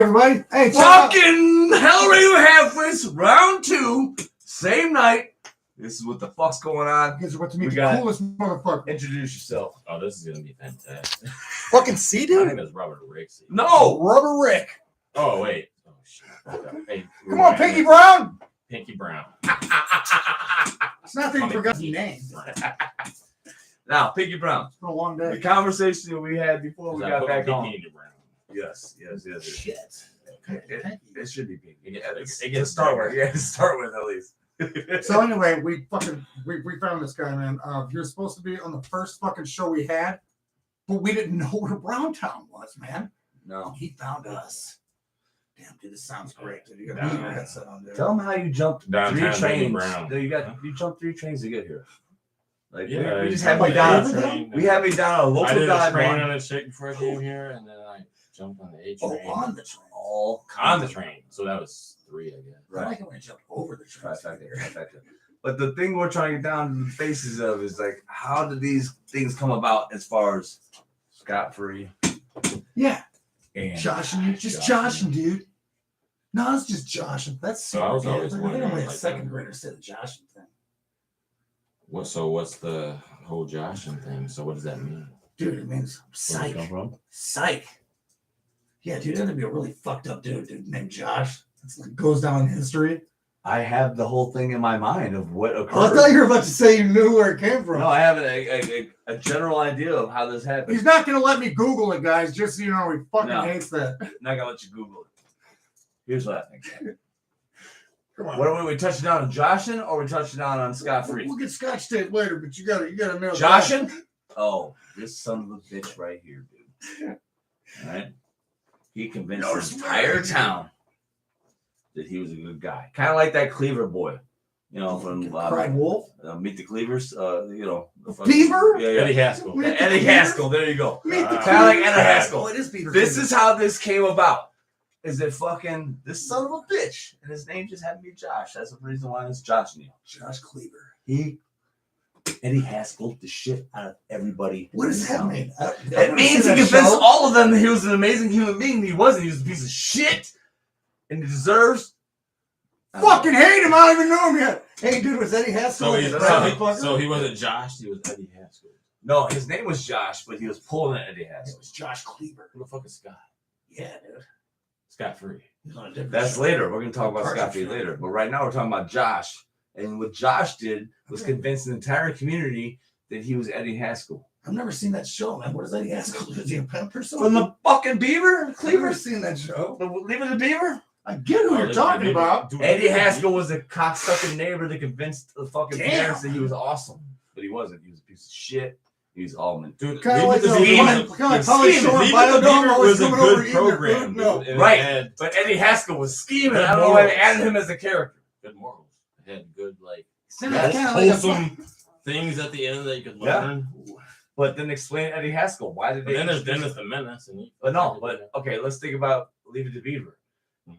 Everybody, hey, fucking Hellraiser Halfwits, round 2, same night. This is what the fuck's going on. You guys are about to meet the coolest motherfucker. Introduce yourself. Oh, this is gonna be fantastic. Fucking C, dude? My name is Robert Rick. No, Rubber Rick. Oh, wait. Oh, shit. Hey, come on, Pinky Brown. Pinky Brown. It's not that you forgot his name. Now, Pinky Brown. It's been a long day. The conversation we had before we got back on. Brown. Yes. Shit. It should be Pinky. It To start with. Yeah, to start with at least. So anyway, we found this guy, man. He was supposed to be on the first fucking show we had, but we didn't know where Browntown was, man. No. He found us. Damn, dude, this sounds great. Dude, you got your headset on, dude. Tell him how you jumped Downtown 3 trains. Brown. You jumped 3 trains to get here. Like Yeah, we just had me down. We had me down a local I did a dive train bar. on a chick before I came here, and then I jumped on the A train. Oh, on the train. All On the train. So that was 3, I guess. I like it when I jumped over the train. Trifecta. But the thing we're trying to get down to the faces of is like, how did these things come about as far as scot-free? Yeah. And Joshing, just joshing, dude. No, it's just joshing. That's So I was always I wondering, only a like, second grader said the joshing thing. What's the whole Joshing thing? So what does that mean? Dude, it means Where psych. does it come from? Psych. Yeah, dude, that'd be a really fucked up dude named Josh. It's like goes down in history. I have the whole thing in my mind of what occurred. Oh, I thought you were about to say you knew where it came from. No, I have a general idea of how this happened. He's not gonna let me Google it, guys. Just so you know, he fucking No. hates that. I'm not gonna let you Google it. Here's what I think. Come on. What are we touching down on Joshing or are we touching down on scot-free? We'll get Scotch tape later, but you gotta nail Joshing? Oh, this son of a bitch right here, dude. All right. He convinced the entire town that he was a good guy. Kind of like that Cleaver boy, you know, from Cried Wolf. Meet the Cleavers, you know. Beaver? Yeah. Eddie Haskell. Meet the Eddie Beaver? Haskell, there you go. Meet the Kind of like Eddie Beaver. Haskell. Oh, it is Beaver. This is how this came about. Is that fucking this son of a bitch, and his name just happened to be Josh. That's the reason why it's Josh Neal. Josh Cleaver. Eddie Haskell the shit out of everybody. What does that mean? It means he convinced all of them that he was an amazing human being. He wasn't. He was a piece of shit, and he deserves. Fucking hate him. I don't even know him yet. Hey, dude, was Eddie Haskell? So he wasn't Josh. He was Eddie Haskell. No, his name was Josh, but he was pulling at Eddie Haskell. It was Josh Cleaver. Who the fuck is Scott? Yeah, dude. Scot-free. He's on a different That's show. later. We're gonna talk about Carson Scott-free show. later. But right now we're talking about Josh. And what Josh did was convince the entire community that he was Eddie Haskell. I've never seen that show, man. What is Eddie Haskell? Is he a pimp or something? From the fucking Beaver? I've Cleaver? never seen that show. The Leave the Beaver? I get who you're talking about. Eddie Haskell was a cocksucking neighbor that convinced the fucking Damn. parents that he was awesome. But he wasn't. He was a piece of shit. He was almond. Dude, Kind of like Scheming. Polly Shore and Biodome always was a coming over good eating their program. food. No. dude. Right. It had But Eddie Haskell was scheming. Good I don't know why they morals. added him as a character. good morals. It had good, like, That's kind of like a wholesome things at the end that you could learn. But then explain Eddie Haskell. Why did But they? then there's introduce Dennis the Menace. And he, But no, but okay, let's think about Leave It to Beaver.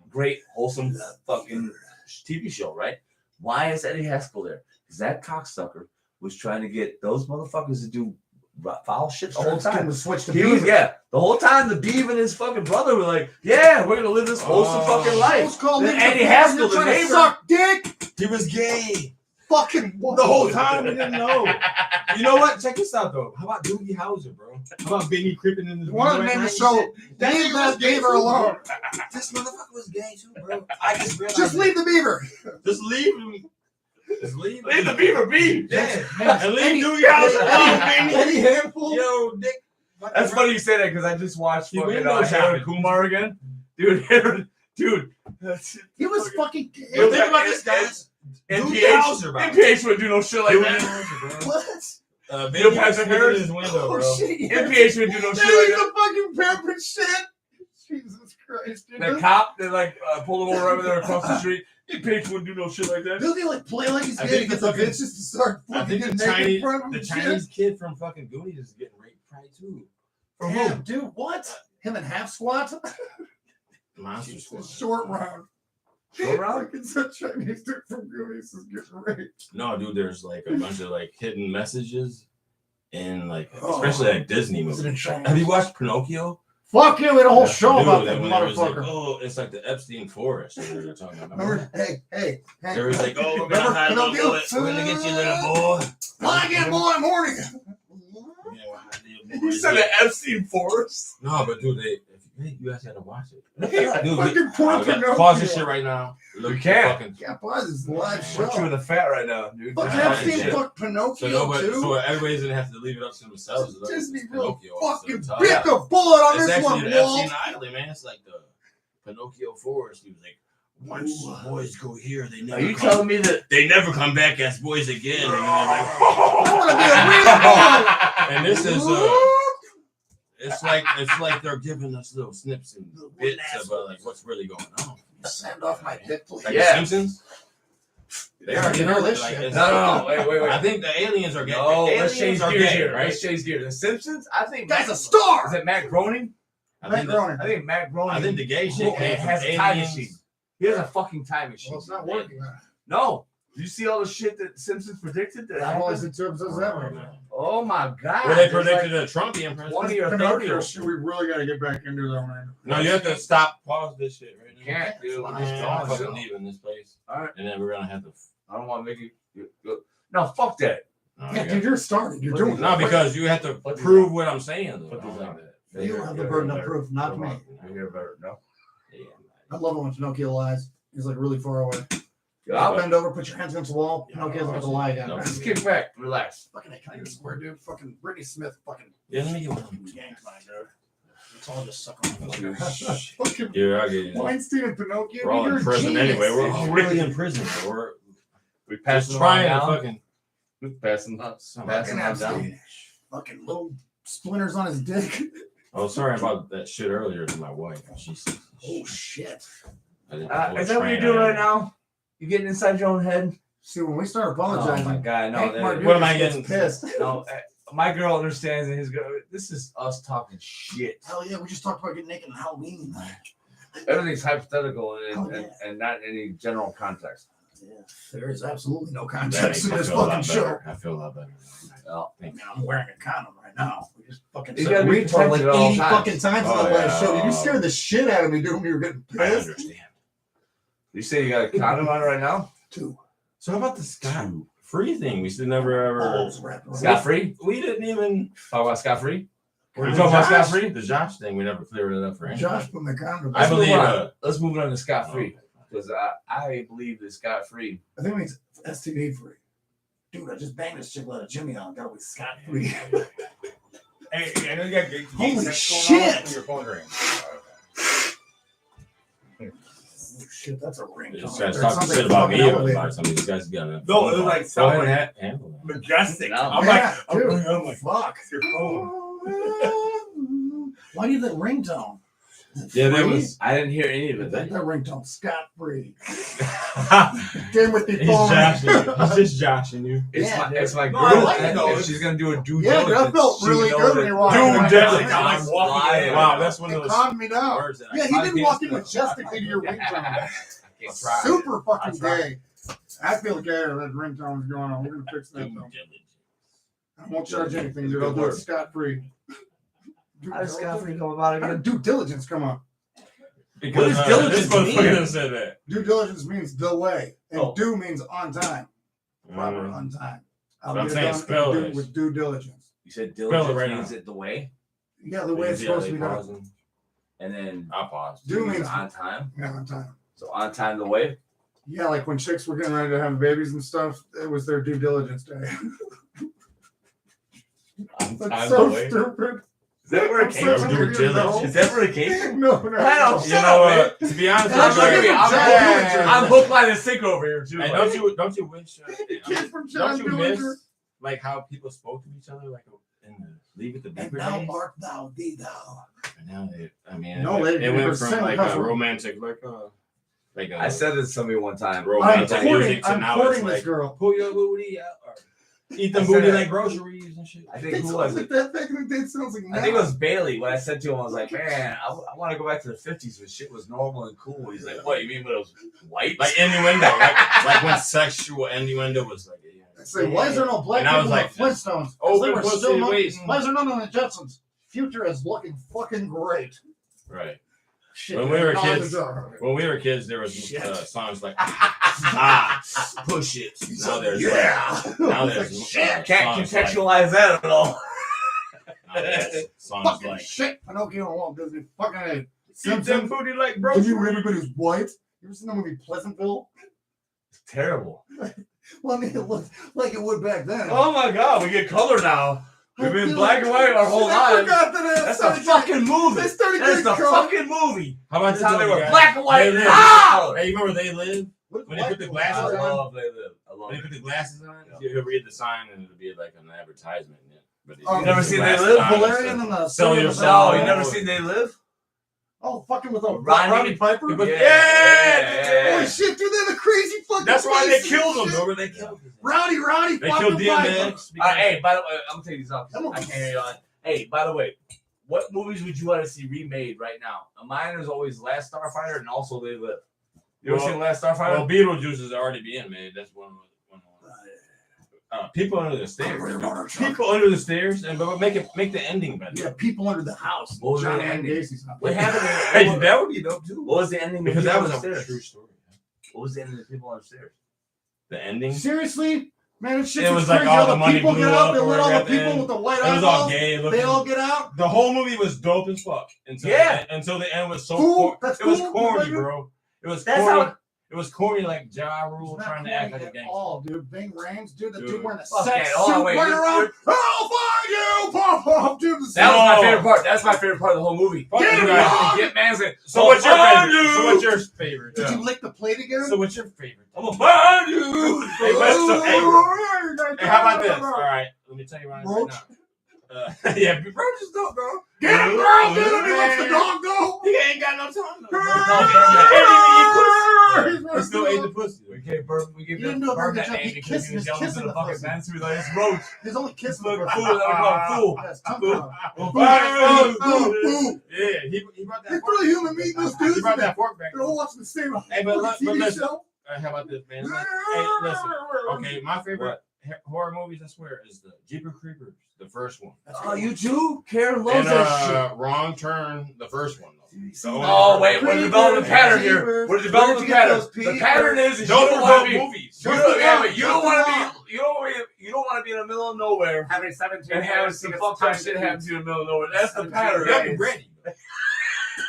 Great, wholesome fucking TV show, right? Why is Eddie Haskell there? Because that cocksucker was trying to get those motherfuckers to do foul shit the whole time. To switch to He was, Beaver. the whole time the Beaver and his fucking brother were like, yeah, we're gonna live this wholesome fucking life. It's called Then Leave It to Eddie Beaver. Haskell, You're the trying to neighbor- suck dick. He was gay Fucking the whole time. We didn't know. You know what? Check this out though. How about Doogie Howser, bro? How about Benny creeping in the One of them named the show. Leave that Beaver alone. This motherfucker was gay too, bro. I just realized. Just leave the Beaver. Just leave him. Just leave. Leave the Beaver be. Yeah. And leave Doogie Howser alone, Benny. Eddie Handful. Yo, Dick. That's funny you say that because I just watched He fucking window Harold shopping. Kumar again. Dude, that's He was fucking gay. Yo, think about this, guys. Doogie Howser, bro. NPH would do no shit like Doogie that. Howser, bro. What? Benny Patrick was Harris? in his window, bro. Oh shit! Yeah. NPH would do no That shit like is that. a fucking pampered shit. Jesus Christ, dude. The cop that like pulled him over over there across the street. NPH wouldn't do no shit like that. Doesn't he like play like he's I gay to think get the the fucking- bitches to start I fucking think getting naked in front of him? the and Chinese kid from fucking Goonies is getting raped probably too. shit? Damn, dude, what? Him and half squat? Monster Squad. Short round. Short round? Fucking some Chinese dude from Goonies is getting raped. No, dude, there's like a bunch of like hidden messages in like, Oh. especially like Disney Was it movies. in China? Have you watched Pinocchio? Fuck you, we had a whole show Dude, about that when there was like, motherfucker. oh, it's like the Epstein forest. That we were talking about. Remember? Hey. There was like, oh, we're Remember gonna hide a little Pinocchio? boy. We're gonna get you, little boy. I get boy morning. Yeah, we'll hide little boy. You said the Epstein Forest? No, but dude, you guys gotta watch it. Dude, Fucking poor Pinocchio. pause this shit right now. Look, You can't. Fucking, Yeah, pause this live show. Put you in the fat right now, dude. Fucking Yeah, Epstein shit. fucked Pinocchio so too. everybody's gonna have to leave it up to themselves. Disney It's real Pinocchio fucking also. bit Yeah. the bullet on It's this actually one, the Walt. Epstein Island, man. It's like the Pinocchio forest. He was like, once the boys go here, they never Are you come. telling me that? They never come back as boys again. And, I and this is it's like they're giving us little snips and bits about like what's really going on. Send off my dick, please. Like Yeah. the Simpsons. They Yeah, are you know this like, shit. it's- No, wait. I think the aliens are gay. No, let's aliens change are gears gay, here. right? Let's change gears. The Simpsons? I think Guy's a Is star. it Matt Groening? I Matt think Groening. I think Matt Groening. I think the gay shit came from has a time aliens. machine. He has a fucking time machine. Well, it's not working. No. You see all the shit that Simpsons predicted that I've only happened? seen 2 episodes of that right now. Oh my god. Well, they There's predicted like a Trumpian president. 20 or 30 Pinocchio of shit, we really got to get back into that, man. No, you have to stop, pause this shit right now. Can't, dude. It's We're fine. just I'm talking. fucking leaving this place. All right. And then we're gonna have to. I don't want to make you. No, fuck that. Yeah, dude, you're starting. You're doing No, it. because you have to Put these prove on. what I'm saying. Though. Put these on. You have the burden of proof, not me. You hear better? No. I love it when Pinocchio lies. He's like really far away. Yeah, I'll I'll bend over, put your hands against the wall. Yeah, Pinocchio's about to lie again. no. just kick back. Relax. Fucking, can I get a square, dude? Fucking Brittany Smith, fucking Yeah, let me get one. yanked mine, dude. It's all just suck on my fucking Yeah, I get you. Weinstein and Pinocchio. We're all you're in a prison genius. anyway. We're all really in prison. We're We just passing trying trying to down. fucking. Passing. Fucking Passing on Epstein. down. Fucking little splinters on his dick. Oh, sorry about that shit earlier to my wife. She's. Oh shit. Is Is that what you're doing right now? You getting inside your own head? See, when we start Oh my apologizing, god, no. Hank that- Martinez What am I gets getting? pissed. no, my girl understands, and his girl. This is us talking shit. Hell yeah, we just talked about getting naked on Halloween. Everything's hypothetical Oh, and, yeah. and not in any general context. Yeah, there is absolutely no That makes context in me this feel a lot fucking show. better. I feel a lot better. Well, I mean, I'm wearing a condom right now. We just fucking You said gotta be retard like protected at all 80 times. fucking times Oh, in the last yeah. show. Dude, you scared the shit out of me, dude, when you were getting I pissed. understand. you say you got a condom on right now? 2 So how about the Scott free thing? We should never ever. balls wrapped around. Scott free? We didn't even. Talk about Scott free? We're talking about Scott Josh? free? The Josh thing. We never cleared it up for him. Josh put my condom. I believe. Let's move on to Scott free because I believe that Scott free. I think it means STD free. Dude, I just banged this chick out of Jimmy on. Gotta be scot free. Hey, I know you got good Holy sex shit! going on. Your phone rings. Oh, shit, that's a ring. This guy's talking shit about me about something. These guys got it. No, it was like Go ahead someone and handle that. majestic. No. I'm Yeah, like, dude. I'm like, Fuck. it's your phone. Why do you think ringtone? Yeah, there Free? was. I didn't hear any of it. That ringtone scot free. He's Game with the phone. joshing you. He's just joshing you. It's my No, girl. I like it, and though. if she's gonna do a due Yeah, diligence. that felt she really know good that- when you walked Dude, in. definitely. I'm like walking in. Wow, that's one It of those calmed me down. words that I Yeah, he can't didn't walk in speak. majestically to your ringtone. I'll try. Super fucking I'll try. gay. I feel gay that ringtone's going on. We're gonna fix that though. I won't charge anything, dude. I'll do it scot free. How does Scott free come about How again? did due diligence come up? Because What does diligence this motherfucker mean? done said that. Due diligence means delay, and Oh. due means on time. Proper Mm. on time. I'm get it saying done spell and this. with due diligence. You said Spell it diligence right means now. it the way, Yeah, the way it's supposed to be done. Pausing. and then I'll pause. Due means means on time. yeah, on time. So on time the way. Yeah, like when chicks were getting ready to have babies and stuff, it was their due diligence day. On That's time so the way. stupid. Is that where it I'm came so from? Due diligence. Is that where it came from? No, I don't- You Shut know, up, to be honest, Yeah, with look you, at me. I'm hook, line, and sinker over here too. hey, like- don't you wish? It came from John Don't you Dillinger. miss like how people spoke to each other, like in the Leave It to And Beaver now days? art thou thee thou. And now I mean, No, they it went never from sang like cuss a word. romantic, like a I said it to somebody one time. I'm romantic music courting, to I'm now it's courting this like girl. pull your booty out or eat the I said booty that- like groceries and shit. I It think who sounds was like it? that back in the day. It sounds like now. I think it was Bailey. When I said to him, I was like, "Man, I want to go back to the '50s when shit was normal and cool." He's like, "What? You mean when it was white?" Like innuendo, like when sexual innuendo was like. I say, why is there no black And I people was in the Flintstones? open They were pussy still monkeys. waiting. Why is there none of the Jetsons? future is looking fucking great. Right. Shit, When we were man. kids, when we were kids, there was songs like push it. now there's Yeah. Shit, can't songs like- contextualize that at all. now there's songs Fucking like shit. Pinocchio and Walt Disney. Fucking Eat Simpsons. them booty like bro. Did you read everybody's white? You ever seen the movie Pleasantville? It's terrible. Well, I mean, it looked like it would back then. Oh my god, we get color now. We've I been feel black and white our whole Shit, I lives. forgot that That's a started fucking getting- movie. They started That's getting the color. fucking movie. How about That's how they this, were guys? black and white. They Live. Ah! Hey, you remember They Live? What When they put the glasses I on? love They Live. I love When they it. put the glasses on, Yeah. you read the sign and it'll be like an advertisement. Yeah. But Oh, You never put the seen They glasses Live? on, Valerian and the Sell your No, soul. you never seen They Live? Oh, fucking with a Rodney- Rodney Piper. But- Yeah. Holy shit, dude! They're the crazy fucking. That's why they faces killed and him. shit. Remember they killed him. Rowdy, They fucking killed Piper. DMX. Hey, by the way, I'm gonna take these off. I'm I can't hear you on. Hey, by the way, what movies would you want to see remade right now? Mine is always Last Starfighter and also They Live. You ever Well- seen Last Starfighter? Well, Beetlejuice is already being made. That's one. People under the stairs. People under the stairs, and but make the ending better. Yeah, people under the house. What was Johnny the and ending? Gacy's not. What happened? Hey, that would be dope too. What was the ending? of Because that People was a Upstairs? true story. What was the ending of People Upstairs? The ending. Seriously, man, this shit It was was like crazy. all All the the money people blew get up out. They or let all the whatever, people and with the white It was all eyeballs. gay looking. They all get out. The whole movie was dope as fuck. Until Yeah. until the end was so. Cool. That's It was cool. corny, Nigga. bro. It was That's corny. how- It was corny like Ja It's Rule not trying to act corny like a at gangster. all, dude. Bing Rames, dude. The Dude. dude wearing a Okay, sex hold on, suit wait, running you're- around. I'll find you, pop up, dude. The That was my No. favorite part. That's my favorite part of the whole movie. Fuck Get you him, guys. dog. Get man's like, So what's your find favorite? you. So what's your favorite? Did you lick the plate again? So what's your favorite? I'm gonna find you. Hey, what's the Hey, Hey, how about this? All right, let me tell you right Roach? now. Yeah, Roach is dope, bro. Get him, girl, dude. He lets the dog go. He ain't got no time. He still ate the pussy. We gave birth. We gave You didn't birth know birth that that name he because he was kissing- yelling kissing to the the fucking pussy. fence. He was like, "It's roach." He's only This kissing little the fool. That we call him fool. Yes, tongue Fool. out. Yeah, he brought They that. threw the human meat in those He dudes. brought that fork back. They're all watching the same Hey, but look, TV listen. show. How about this, man? Hey, listen. Okay, my favorite horror movies, I swear, is the Jeepers Creepers, the first one. Oh, you too? Karen loves And that shit. Wrong Turn, the first one. Though. The only Oh first wait, one. we're developing a pattern here. We're Where'd developing a you get pattern. those The peepers? pattern is you Those don't were want dope to be. movies. You don't, yeah, but you Just don't want to along. be. You don't want to be in the middle of nowhere Having 17 and having some fucked up shit happen to you in the middle of nowhere. That's the pattern. You gotta be ready.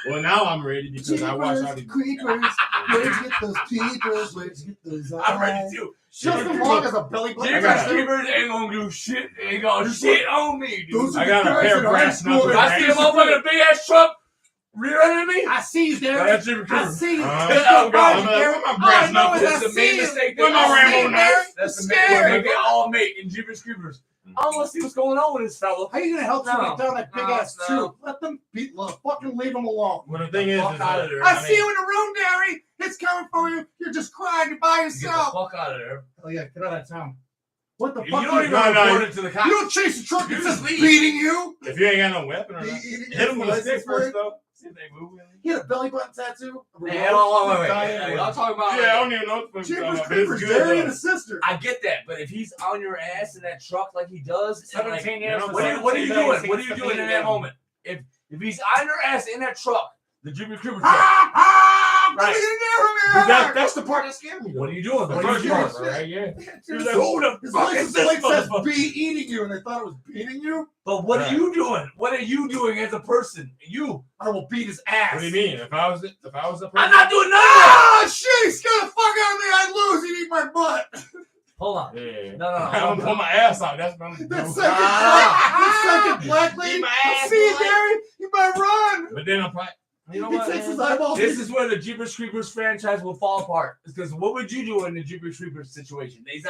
Well, now I'm ready because I watched all these. Creepers, where'd you get those peepers? Where'd you get those I'm ready eyes? too. Justin Long is a belly button. Jeepers got it. Creepers ain't gonna do shit. Ain't gonna shit on me, dude. Those I are got the a guys pair of in high brass school knuckles. If that I see a used to motherfucker in a big ass truck rear-ending me, I see you, Derek. that's Jeepers I Creepers. see you. I'm Oh, God. like, where my brass I know knuckles? it. That's the main mistake. Where my Rambo knives? That's the Scared. main mistake they all make in Jeepers Creepers. I want to see what's going on with this fella. How you gonna help somebody No. down that big No, ass no. tube? Let them beat. Fucking leave them alone. Well, the thing is, Fuck out of there. I see you in the room, Derry. It's coming for you. You're just crying. You're by Get the yourself. fuck out of there. Oh yeah, get out of town. What the You fuck? don't even No, no, report it to the cops. You don't chase the truck. You It's just just leave. beating you. if you ain't got no weapon or Be nothing, eating hit him with a license stick first, plate. though. See if they move. He had a belly button tattoo. Hey, hold on, wait. Y'all talking about? Yeah, I don't even know what the fuck Jeepers it's Creepers, good, Derry though. and his sister. I get that, but if he's on your ass in that truck like he does, and like, 17 years. what are you doing? What are you doing in that moment? If he's on your ass in that truck, the Jeepers Creepers truck, Right. That's the part that scared me. Though. what are you doing? The What are first you doing? part, right? Yeah. Who Who the His fuck is license this plate says motherfucker? be eating you, and they thought it was beating you. But what are you doing? What are you doing as a person? You. I will beat his ass. What do you mean? If I was the person, I'm not doing none of that. Ah, shit! He scared the fuck out of me. I'd lose. He'd eat my butt. Hold on. Yeah. No. I'm gonna pull my ass out. That's what I'm That doing. second, that second black lady. Eat my I ass, see you, boy. Derry. You better run. But then I'm probably, you know He what? takes his man? eyeballs. This is where the Jeepers Creepers franchise will fall apart. Because what would you do in the Jeepers Creepers situation? He's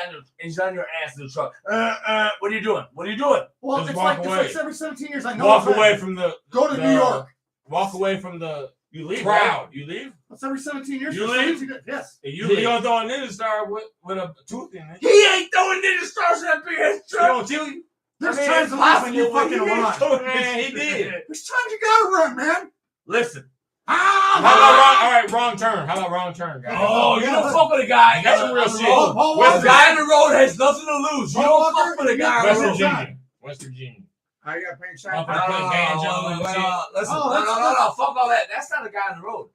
on your ass in the truck. What are you doing? What are you doing? Well, Just it's walk like away. every 17 years. I know. Walk it's away right. from the. Go to the- New York. Walk away from the. You leave, crowd. right? You leave. That's every 17 years. You for leave? 17 years. Yes. And You you leave. gonna throw a ninja star with a tooth in it. He ain't throwing ninja stars in that big ass He truck. gonna kill you. There's I mean, times it's in life when you possible, fucking but he ain't run. throwing Man, he ninja did. stars. There's times you gotta run, man. Listen. How about all right, wrong turn. How about wrong turn, guys? Oh, you don't fuck with a guy. That's some real on the shit. road. Paul When Walker. a guy on the road has nothing to lose. You Paul don't Walker, fuck with a guy on West the road. Virginia. West Virginia. I got Pink Up and Champagne. put banjo and shit. Listen, Oh, no, fuck all that. That's not a guy on the road.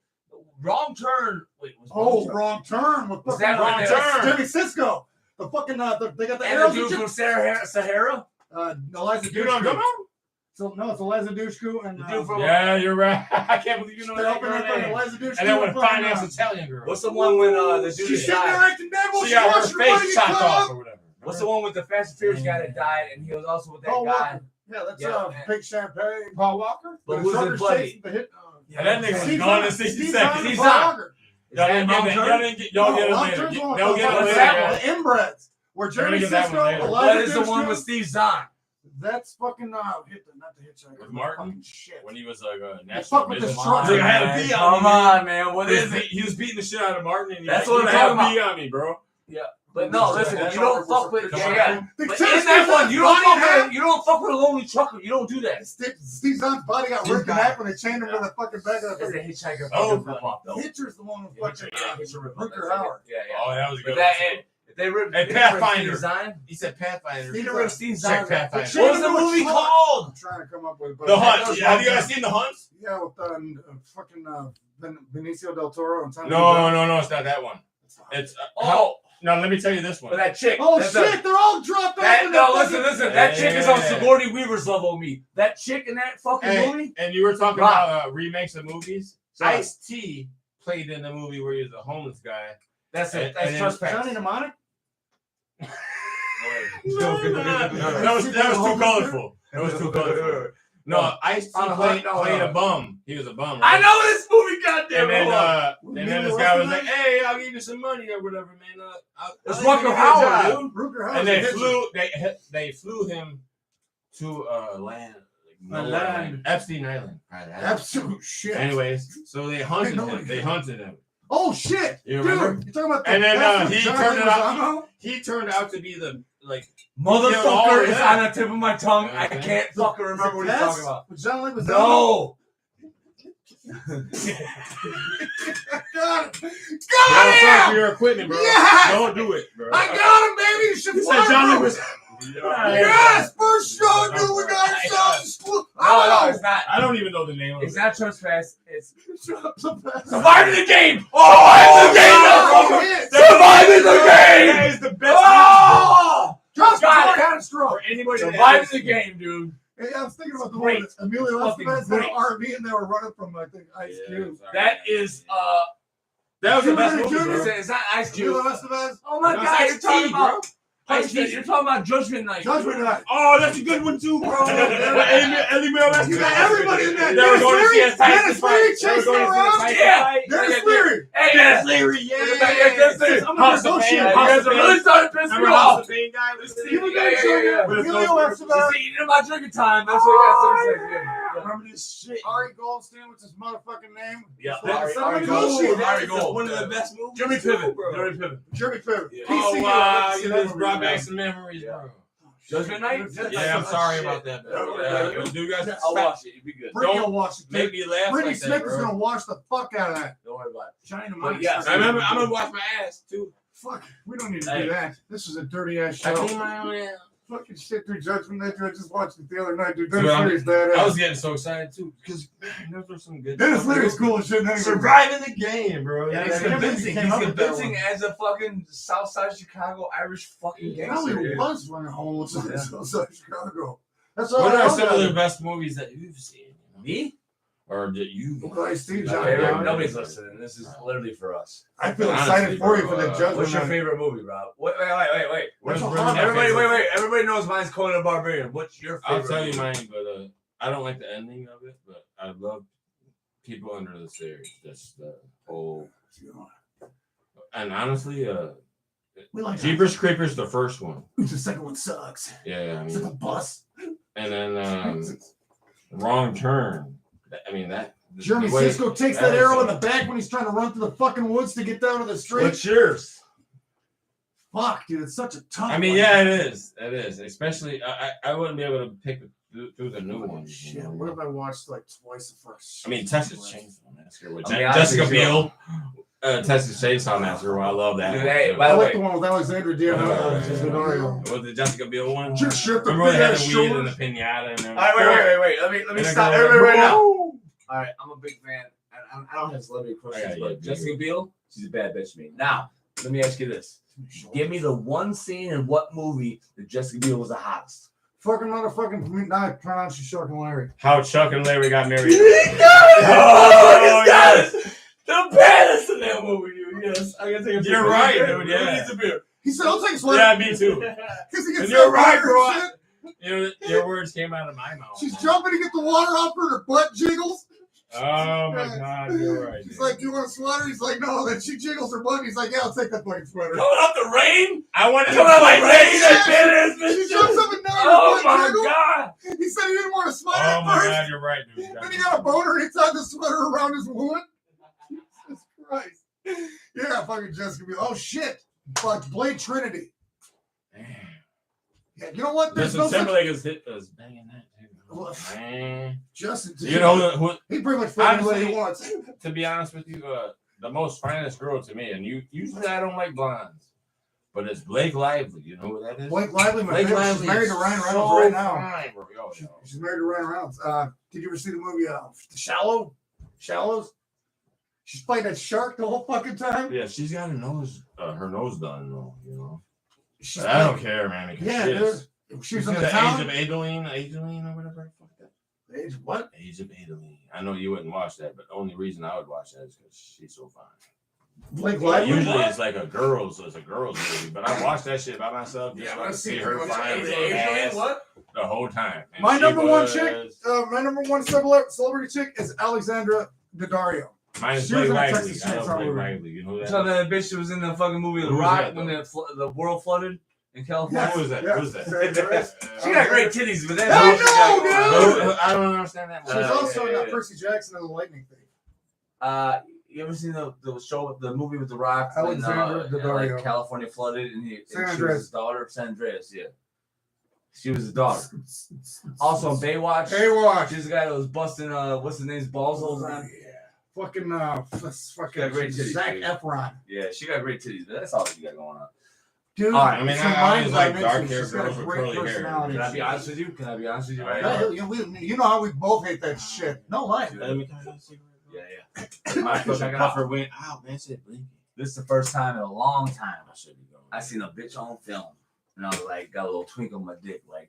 Wrong turn. Wait, was Wrong turn. With Was fucking that Wrong Turn? Jimmy Cisco. The fucking they got the and the arrows. dude from Sahara? Eliza You don't Dushku. come So no, it's Eliza Dushku and The dude from Yeah, you're right. I can't believe you know they're that opening girl up fucking name. Eliza Dushku. And then with and a fucking, finance Italian girl. What's the one when the dude she's that sitting there died? acting mad while She she's got her watching her buddy face get chopped cut off up. or whatever. What's the one with the Fast and Furious guy that died, and he was also with that Paul guy? Walker. Yeah, that's Yeah. Pink Champagne. Paul Walker? But The who's his trucker's buddy? chasing the hit. Yeah, that nigga was Steve gone in Zahn. 60 Steve seconds. Zahn He's and Paul not. Walker. Y'all Is didn't that get Wrong that. Turn? Y'all No, get it Wrong later. Turn's the one Y'all I'm get it talking What's about. that later. The inbreds. Where We're gonna Jeremy get that Cisco, one later. Eliza What is the Dushku. one with Steve Zahn? That's fucking not the hitchhiker. With Martin? Fucking shit. When he was like a fuck national with the business. structure. Look, I had a pee on me. Come on, man. What is it? He was beating the shit out of Martin, and That's he what I'm had talking a pee on me, bro. But no, listen, That's you don't all fuck with Come yeah, on, yeah. man. The But Cisco in that one, you don't body fuck hat- with you don't fuck with a lonely trucker. You don't do that. Steve Zahn's body got ripped in half when they chained him to the fucking back of the That's a fucking. hitchhiker. Oh, fucking rip off though. Hitcher's the one with Yeah, fucking Hitcher rip off. Rutger That's it. Hauer. Yeah, yeah. Oh, that was a But good that one. if they rip Hey, Steve Pathfinder. Zahn, He said Pathfinder. Steve rip Steve Check Zahn. Pathfinder. What was the movie called? I'm trying to come up with The Hunt. Have you guys seen The Hunt? Yeah, with fucking Benicio del Toro and Tommy. No, it's not that one. It's no. Let me tell you this one. But that chick. Oh that's shit! They're all dropped off. That, in no, the listen. fucking- That chick is on Yeah. Sigourney Weaver's level with me. That chick in that fucking movie. And you were talking Rock. about remakes of movies. Sorry. Ice-T played in the movie where he was a homeless guy. That's it. and That's then trespass. Johnny Mnemonic. That was too colorful. That was too colorful. No, Ice-T On a played hunt? a No. bum. He was a bum. I Right? know this movie. Goddamn. And then this guy was like, "Hey, I'll give you some money or whatever, man." It's I'll Rutger give you a Hauer, job." dude. Rutger Hauer. And they flew him to land, Epstein Island. Absolute shit. Anyways, so they hunted know him. it. They hunted him. Oh shit! You Dude, remember? you're talking about the And then bastard he John turned it out. Leguizamo? He turned out to be the Motherfucker is Yeah. on the tip of my tongue. I Okay. can't fucking remember what he's talking about. With John Leguizamo? No. Got it! Don't Got fuck him! your equipment, bro. Yes! Don't do it, bro. I got him, baby! You should He fly, said John bro. Leguizamo. Yes! First show, dude! We got ourselves! No, it's not. I don't even know the name of it. It's not trespass. It's Surviving surviving the game. Oh, God, surviving the game. yes. Surviving the game. That is the best. Oh, Just got it. catastrophe. For anybody that surviving has- the game, dude. Hey, I was thinking about the Great. one that Emilio Fucking Estevez had great. an RV and they were running from, I think, Ice Yeah, Cube. sorry. That is That was the best Junior, movie, Junior. bro. It's not Ice Cube. Emilio Estevez? Oh my No, God, it's you're talking Ice-T, about Ice-T. You're talking about Judgment Night. Judgment Night. Oh, that's a good one too, bro. You got everybody in that. They were going to see a Tyson Dennis fight. Leary They were chasing going to see a around. Tyson Yeah. fight. Dennis Leary. Hey, Dennis Leary, yeah. I'm gonna House of go Pain. shit. You You guys guys are really starting to piss me Remember House off. of Pain guy? Let's see. You Yeah, yeah, yeah. With his Emilio nose- Estevez. See, in my drinking time, that's what I got to say. Remember this shit? Ari Goldstein, what's his motherfucking name? Yeah, That's Ari Gold. Gold. That Ari is Gold. one of the best movies. Jimmy too, Piven. bro. Jimmy Piven. Jeremy Piven. Yeah. Oh PCU, wow, I'd you see that just movie brought now. back some memories, bro. Judgment Night? Yeah, I'm sorry about that. Yeah. Do you guys I'll watch it. You'll be good. Brittany will Don't watch it. make me laugh Brittany like Smith that, is bro. gonna watch the fuck out of that. Don't worry about it. Johnny But Mnemonic. yes, I remember, I'm gonna wash my ass too. Fuck, we don't need to Hey. do that. This is a dirty ass I show. clean my own ass. Fucking shit through Judgment Night. I just watched it the other night, dude. Dude, Dennis I'm- Leary's badass. I was getting so excited too because those were some good. Dennis Leary's cool as shit. Anyway. Surviving the game, bro. Yeah, Yeah, he's I can't believe convincing. he came He's up with that convincing one. as a fucking Southside Chicago Irish fucking He gangster. probably dude. was running homeless in Yeah. Southside Chicago. That's all What I are know some of about the it. best movies that you've seen? Me? Or that you? Well, Ice-T, My Johnny favorite? Mnemonic. Nobody's listening. This is literally for us. I feel Honestly, excited for you bro, for the uh, Judgment What's your Night. favorite movie, Rob? Wait. What's That's a really hard- my Everybody, favorite? wait. Everybody knows mine's Conan the Barbarian. What's your favorite? I'll tell you movie? mine, but I don't like the ending of it. But I love People Under the Stairs. That's the whole. And honestly, We like Jeepers Creepers, the first one. The second one sucks. Yeah, I It's like a mean, bus. and then Wrong Turn. I mean that. Jeremy the way- Cisco takes that that is arrow in a- the back when he's trying to run through the fucking woods to get down to the street. What's yours? Fuck, dude, it's such a tough I mean, one. yeah, it is. It is. Especially, I wouldn't be able to pick through the new Oh, ones. shit, you know? what have I watched like twice the first? I mean, Texas Chainsaw Massacre with I'll be honest Jessica with you. Biel. Texas Chainsaw Massacre. I love that. Dude, one, hey, too. by I the like way, the one with Alexandra Daddario. Was the Jessica Biel one? Just shit the Remember they had big the ass weed and the shoulders. pinata and everything. all right, wait. Let me And stop the girl everybody was right like, now. "Woo!" All right, I'm a big fan. I don't have celebrity crushes, I got but you. Jessica Biel, she's a bad bitch to me. Now, let me ask you this: give me the one scene in what movie that Jessica Biel was the hottest? Fucking motherfucking, not pronounce you Chuck and Larry. How Chuck and Larry got married. Oh, yes! The baddest in that movie, dude. Yes, I gotta take a picture. You're right, dude. Yeah. Needs a beer. He said, "I'll take a sweater." Yeah, me too. Because he gets And you're that right, water bro. and shit. You know, your words came out of my mouth. She's jumping to get the water off her, and her butt jiggles. Oh my God, you're right. She's dude. like, "Do you want a sweater?" He's like, "No." Then she jiggles her butt. He's like, "Yeah, I'll take that fucking sweater." Coming up the rain? I wanted to Coming up play the rain? rain. That badass bitch. She jumps up and down. Oh her butt my jiggles. God. He said he didn't want a sweater Oh at my first. God, you're right, dude. Then he got a boner inside the sweater around his wound. Jesus Christ. Yeah, fucking Jessica Biel. Oh shit. Fuck Blade Trinity. Yeah, you know what? There's Justin no such... Timberlake is banging that too. Well, Man. Justin. You know who? He pretty much fucking what he Honestly, wants. To be honest with you, the most finest girl to me, and usually I don't like blondes, but it's Blake Lively. You know who that is? Blake Lively, my Blake favorite. She's Lively married is to Ryan Reynolds so right now. fine, bro. Yo. She's married to Ryan Reynolds. Did you ever see the movie Shallow? Shallows? She's playing that shark the whole fucking time. Yeah, she's got her nose done though. You know. She's I don't care, man. Because Yeah, dude. She was in the Age town. of Adeline or whatever. Fuck that. Age what? Age of Adeline. I know you wouldn't watch that, but the only reason I would watch that is because she's so fine. Blake Like, Lively. usually it's like a girls movie, but I watched that shit by myself just so I could see her fine little ass the whole time. And My she number one was- chick, my number one celebrity chick is Alexandra Daddario. Mine is she was Blake in Lively. Texas I love Chainsaw Blake movie. Lively. You know You that? saw that bitch that was in the fucking movie The Who's Rock that, when though? the world flooded in California? Yes. Who is that? Yeah. Who is that? She got great titties, but that's I all she know, got. dude. I don't understand that. She's Yeah, also yeah. got Percy Jackson and the Lightning Thief. You ever seen the show, the movie with The Rock when Alexandra Daddario. like California flooded and she Andreas. was his daughter? San Andreas, yeah. She was his daughter. Also, Baywatch. Baywatch. She's the guy that was busting, what's his name's balls all the time. Fucking, fucking Got great titties, Zac dude. Efron. Yeah, she got great titties, but that's all she got going on. Dude, All right, I mean, it's I a always mind like dimension. dark-haired She's got a girls with great curly hair. personality. Can I be honest with you? Can I be honest with you right Yeah, now? you know how we both hate that shit. No lie. Let me tell you a secret, bro. Yeah. All right, so check it out. went out, man. Shit, blinky. This is the first time in a long time I should be going. I seen a bitch on film, and I was like, got a little twinkle on my dick, like,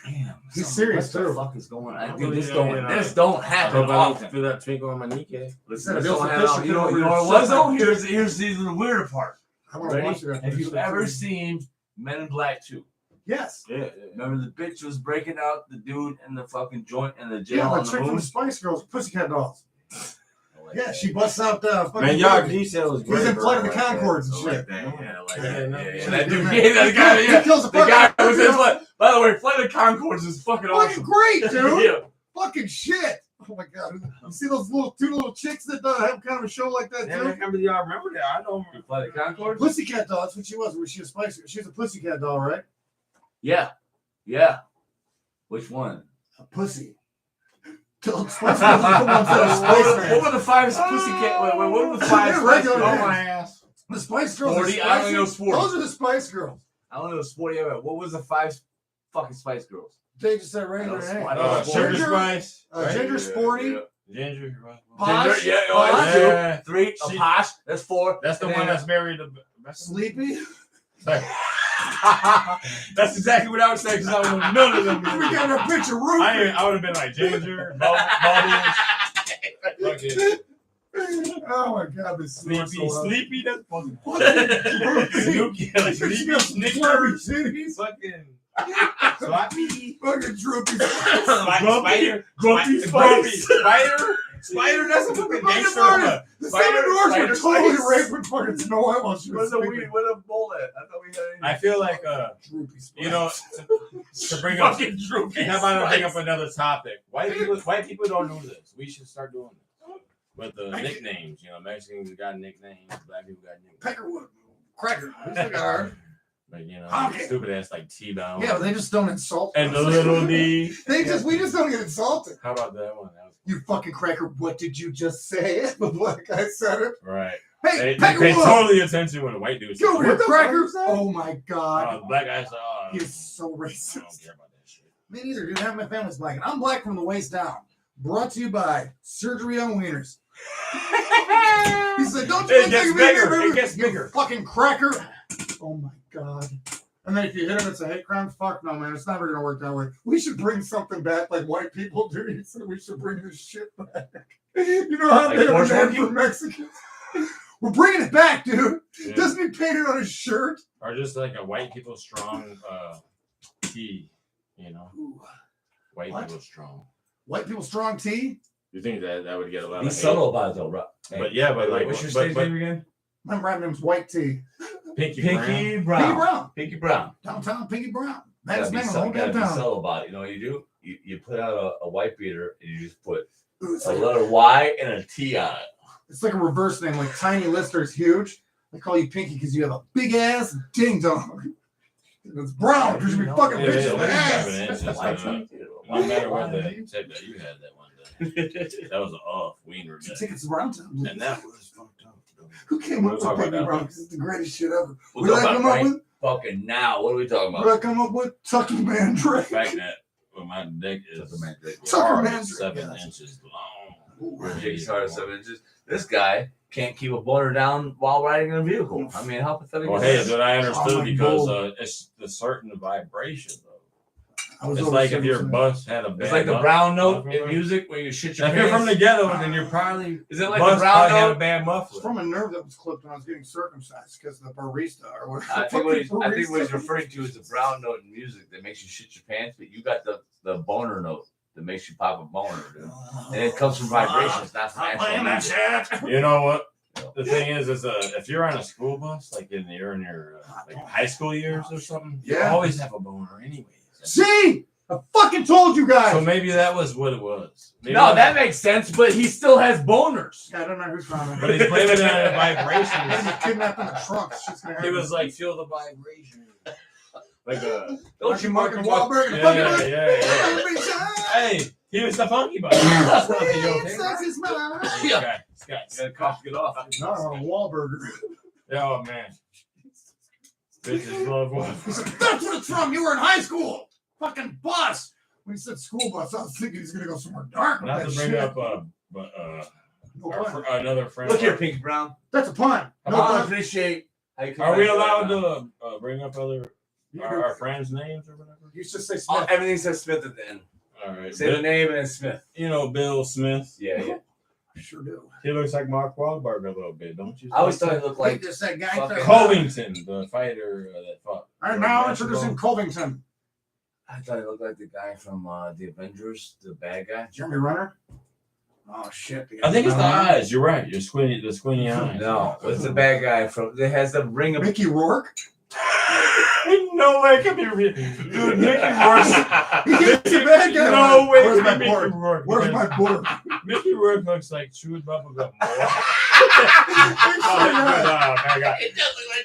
damn. He's son, serious, what the too. fuck is going on? Oh, Dude, this yeah, don't, yeah. this don't I happen hope I don't often. feel that twinkle on my kneecap. Listen, Instead this of don't Bill happen Fisher often. You know coming what over it was? your Oh, here's the weirder part. I want to Ready? watch it. Have you ever seen Men in Black 2? Yes. Yeah. Remember the bitch was breaking out the dude in the fucking joint in the jail Yeah, on the the chick from moon? the Spice Girls, Pussycat Dolls. I like Yeah, that. she busts out fucking. Man, y'all baby. details. He's in Flight of the Conchords and I like shit. that. Yeah, I like Yeah, that. no, Yeah, yeah. yeah. That dude, Yeah, yeah, that guy, He yeah. kills the The guy was in fucking. Flight. By the way, Flight of the Conchords is fucking Fucking awesome. great, dude. Yeah. Fucking shit. Oh my god. You see those two little chicks that have kind of a show like that Yeah, too? y'all remember that? I don't. Flight of the Conchords? Pussycat doll. That's what she was. Was she a Spice? She's a Pussycat doll, right? Yeah. Yeah. Which one? A pussy. Spice Girls are the ones that are Spice What were Man. the five Pussycat? Wait, what were the five Yeah, Spice regular Girls? names. my ass. The Spice Girls. 40? Are I only know spicy. 40. Those are the Spice Girls. I don't know, it was 40. What was the five fucking Spice Girls? They just said regular I name. don't know. Sugar Ginger, Spice. right? Ginger Sporty. Yeah. Ginger. Posh. Ginger, yeah, oh, that's two. Yeah. 3. A She- Posh, that's 4. That's the And one then- that's married to. Sleepy. That's exactly what I was saying because I don't know none of them. We got a picture room. I would have been like Ginger, Bubbles, fucking Oh my god, this Sleepy, that's fucking Snooki. Sleepy, Snickers, fucking Sloppy, Fucking droopy. Grumpy Spider, that's a fucking gangster. The Spider- Seven Dwarfs Spider were totally Spice. raping fucking Snow White while she was What's a sleeping. weed? What a bowl at? I thought we had anything. I feel like Droopy Spice. you know, to bring up. Fucking droopy. And how about I bring up Spice. another topic? White people don't do this. We should start doing this. With the nicknames, you know, Mexicans got nicknames, black people got nicknames. Peckerwood. Cracker. They got ours. But you know, Okay. stupid ass like T-Bone. Yeah, but they just don't insult and the us. little D. We just don't get insulted. How about that one? That was You fucking cracker, what did you just say? The black guy said it. Right. Hey, They Pecker pay Wolf! totally attention when a white dude says, Get over here, "What the fuck cracker! is that?" Oh my god. The black guy said, "Oh, He is so I don't racist. care about that shit." Me neither, dude. Half my family's black, and I'm black from the waist down. Brought to you by Surgery on Wieners. He said, "Don't you It gets bigger. It gets you bigger. fucking cracker." Oh my god. And then if you hit him, it's a hate crime. Fuck no, man. It's never gonna work that way. We should bring something back like white people do. He said we should bring this shit back. You know how Like they have George for Mexicans? We're bringing it back, dude. Yeah. Doesn't he paint it on his shirt? Or just like a white people strong tea, you know? White What? people strong. White people strong tea? You think that would get a lot Be of hate? subtle about it though, bro. Hey, But yeah, but like, what's your but stage name again? My rap name's White Tea. Pinky Pinky Brown. Pinky Brown. Brown. Pinky Brown. Downtown Pinky Brown. Gotta That's be, name of the subtle, whole gotta be downtown. subtle about it. You know what you do? You put out a white beater and you just put Ooh, it's a like letter Y and a T on it. It's like a reverse name, like Tiny Lister is huge. They call you Pinky because you have a big ass ding dong. It's brown because you be fucking Yeah, bitches yeah, with yeah. ass. It's just, Why no matter what the tip that you had that one day. That was an off wiener Two day. tickets to Brown Town. And that was fucked up. Who came We'll up talk with about Pinky that Brown? one. Because it's the greatest shit ever. We'll What did I talk come about up with? Fucking now. What are we talking What did I about? come up with? Tucker Man The Drake. fact that my dick is Tucker Man Drake. Tucker Man hard, Drake, 7 yes. inches long. Your dick's hard as 7 inches. This guy can't keep a boner down while riding in a vehicle. I mean, how pathetic Well, is hey, that? but I understood my because God. it's the certain vibration though. I was It's over like if your 7%. bus had a bad It's like the muff- brown note muffler. in music when you shit your If you're pants. from the ghetto, then you're probably Is it like bus the brown probably had a note? bad It's muffler. from a nerve that was clipped when I was getting circumcised because the barista or whatever. I think what he's Barista. referring to is the brown note in music that makes you shit your pants, but you got the boner note that makes you pop a boner, dude. And it comes from vibrations, not from actual music. You know what? The thing is if you're on a school bus, like you're in your like high school years or something, you Yeah. always have a boner anyways. See? I fucking told you guys. So maybe that was what it was. Maybe No, that makes sense, but he still has boners. I don't know who's from But he's blaming it on the Maybe vibrations. kidnapped in the trunk. She's gonna have He was like, feel the vibration. Like a Don't you fucking fucking Wahlberg. yeah. Hey, he was the funky bunny. That's not the yoke. Yeah. Scott. You gotta cough, get off. No, a Wahlburger. Oh man. Bitches love He one. said, that's what it's from. You were in high school. Fucking bus. When he said school bus, I was thinking he's gonna go somewhere dark with Not that to bring shit. up No our pun. another friend. Look here, Pinky Brown. That's a pun. No I pun. appreciate how you come Are back we to that allowed now. to bring up other You our friends' names or whatever? You should say Oh, Smith. everything says Smith at the end. All right. Say the name and then Smith. You know Bill Smith. Yeah, yeah. I sure do. He looks like Mark Wahlberg a little bit, don't you? I always thought he looked Like like just that guy. fucking Covington, the fighter that fought. All right, now introducing Covington. I thought he looked like the guy from the Avengers, the bad guy. Jeremy Renner. Oh shit. I think it's the eyes. You're right. You're squinty, the squinty eyes. No, it's the bad guy from that has the ring of Mickey Rourke. No way can be real. Dude, Mickey Rourke. He's a bad guy. No way Where's can my be Mickey board? Rourke. Where's my board? Mickey Rourke looks like chewed bubblegum.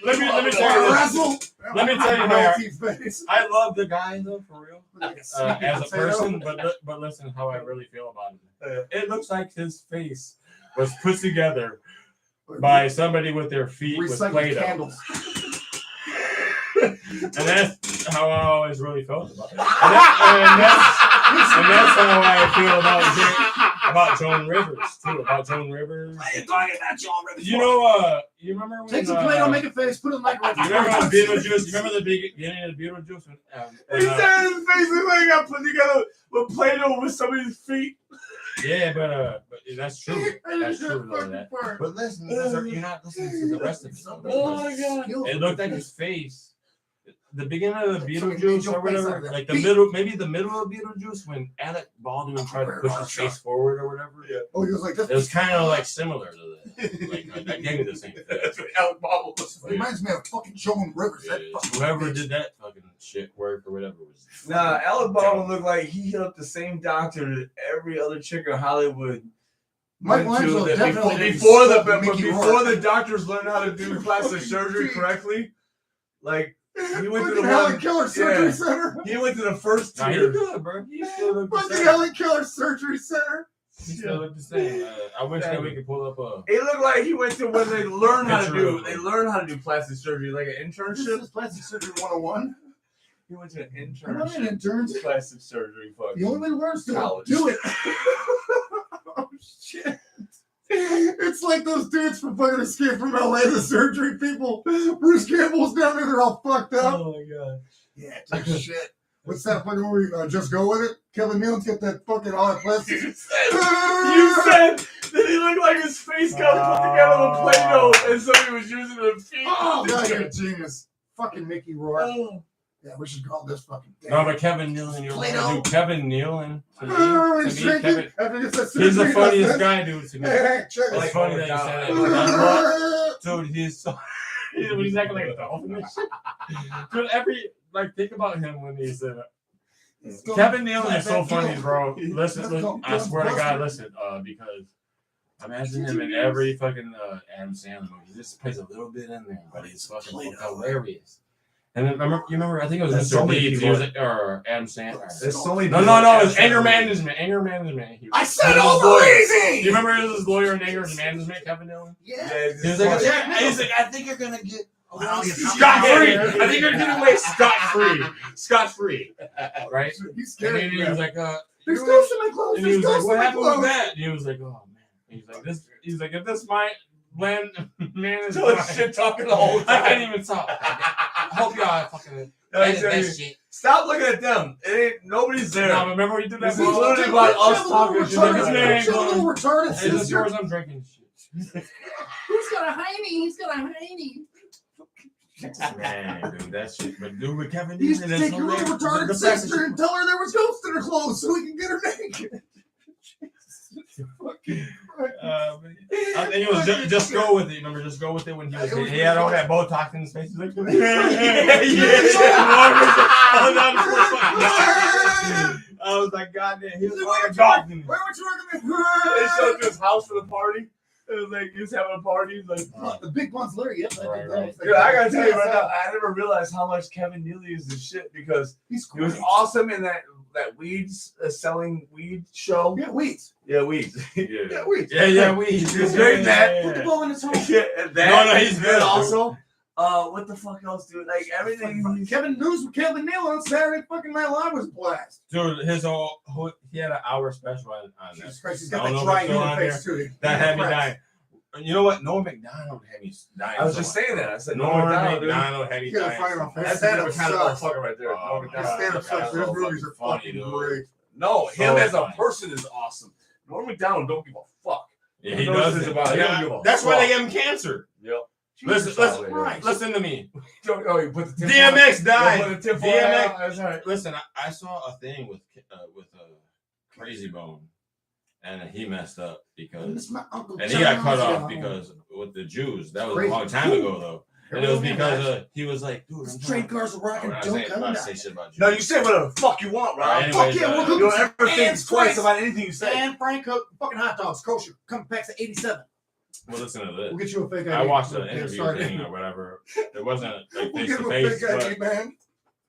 Let me tell you this. Wrestle. Let me tell you my- face. I love the guy though, for real. Like a As sneaky a potato. person, but listen how I really feel about him. It looks like his face was put together by somebody with their feet with recycled Play-Doh. candles. And that's how I always really felt about it. And that's how I feel about Joan Rivers too. About Joan Rivers. Why are you talking about Joan Rivers? You remember when Take some Play-Doh, make a face, put it in the microwave. you remember when Beetlejuice? You remember the beginning of Beetlejuice? He said his face looked like I put together with Play-Doh with somebody's feet. Yeah, but that's true. That's true. Though, Fucking that. part. But listen, you're not listening to the rest of it. Oh my god. It looked like his face. The beginning of the So he made Beetlejuice your or face whatever, out of like the feet. middle, maybe the middle of Beetlejuice when Alec Baldwin tried to push his face forward or whatever. Yeah. Oh, he was like this. It was kind of like similar to that. Like I gave you the same thing. That's what Alec Baldwin was. It reminds me of fucking Joan Rivers. That Yeah, fucking whoever bitch. did that fucking shit work or whatever was. Nah, Alec Baldwin looked like he hit up the same doctor that every other chick in Hollywood went to Michelangelo that definitely didn't before stop the Mickey before Rourke. the doctors learned how to do plastic Fucking surgery feet. correctly. Like he went to Fucking the Helen one. Keller Surgery Yeah. Center. He went to the first Nah, he tier. looked good, bro. He still looked the Fucking same. Helen Keller Surgery Center. He still look the same. I wish that we could pull up a. It looked like he went to when they learn how to Picture do. of They him. learn how to do plastic surgery, like an This internship. is plastic surgery 101. He went to an Come on in, internship. interns. Plastic surgery. The only way to learn is to College. do it. Oh shit. It's like those dudes from fucking Escape from LA, the surgery people. Bruce Campbell's down there, they're all fucked up. Oh my god. Yeah, take shit. What's that fucking movie? Just Go With It? Kevin Nealon's got that fucking all that plastic. You said that he looked like his face got put together with Play-Doh, and so he was using the feet. Oh, God, you're a genius. Fucking Mickey Rourke. Oh. Yeah, we should call this fucking thing. No, but Kevin Nealon, you're Play-Doh. dude. Kevin Nealon. To Oh, me, he's Kevin, drinking. After he gets that he's the surgery, funniest that's- guy, dude. To me, Hey, check it's this. funny that you said that. Dude, he's so. He's acting like a dolphin and shit. Dude, think about him when he said it. Kevin Nealon is so funny, bro. Listen, I swear to God, listen, because imagine him in every fucking Adam Sandler movie. He just plays a little bit in there, but he's fucking hilarious. And then remember, I think it was There's Mr. so many Deeds, people. or Adam Sandler. There's so many. No, it was anger management. Anger management. I said overrating! Do you remember it was his lawyer in anger management, Kevin Nealon? Yeah. He was like, Yeah, he's like, I think you're gonna get Scot free. I think you're getting away scot free, right? He's And scared. then he was like, There's ghosts in my clothes. and he There's was like, ghosts what in my happened with clothes. that? And he was like, oh man. He's like, this. He's like, if this might blend man is So mine, shit talking the whole time. I can't even talk. I hope y'all fucking edit that shit. Stop looking at them. It ain't nobody's there. No, remember we did that. This is literally about us talking shit. This man She's a little retarded. Hey, this is sister. yours. I'm drinking shit. Who's got a hiney? He's got a hiney. Man, dude, that shit. But dude, with Kevin He's Nealon, to take your little retarded sister and tell her there was ghosts in her clothes so we can get her naked. I think it was just go with it. Remember, just go with it when he had all that Botox in his face. He's like, I was like, God damn, he was like a dolphin. Where would you They recommend? showed to his house for the party. It was like he was having a party. He's like, The big one's Larry. Yes, I Right, did right. that. dude, I gotta tell you right now, I never realized how much Kevin Nealon is the shit because He's he was great. awesome in that weeds selling weed show. Yeah, weeds. Yeah, weeds. Yeah, weeds. Yeah, we. He was great in that. Put the ball in his home. Yeah, and that, No, he's good, and also, what the fuck else, dude? Like everything. Kevin News with Kevin Nealon on Saturday fucking Night Live was a blast. Dude, he had an hour special on that. Jesus Christ, he's I got don't that know dry what's going human on face too. That had me dying. You know what? Noah McDonald had me dying. I was just saying that. I said, no, Noah McDonald, dude. McDonald had me You gotta dying. find him on That's Facebook. the kind of Sucks. motherfucker right there. Oh, Noah my McDonald. Stand-up God, sucks. His so movies are funny, fucking dude. great. No, him So as a funny. person is awesome. Norm McDonald don't give a fuck. Yeah, he knows does this it. about- he don't Yeah, give a that's why fuck. they gave him cancer. Yep. Listen, listen to me. Oh, you put the DMX died. Put the tip DMX. on. That's right. Listen, I saw a thing with Crazy Bone, and he messed up because, This is my Uncle and he got John's cut off guy. because with the Jews. That was Crazy. a long time ago though, and it was Everyone because has- he was like, dude, I'm Train trying- cars are rocking. I'm not Don't saying- I'm come not down. saying shit about Jews. No, you say whatever the fuck you want, Rob. Anyways, Fuck yeah, we'll You go don't ever think And twice Frank. about anything you say. And Frank Cook, fucking hot dogs, kosher. Come packs at 87. Well, listen to We'll this. get you a fake ID. I watched an Yeah, interview sorry. thing or whatever. It wasn't like We'll face give to him a face, fake ID, but man.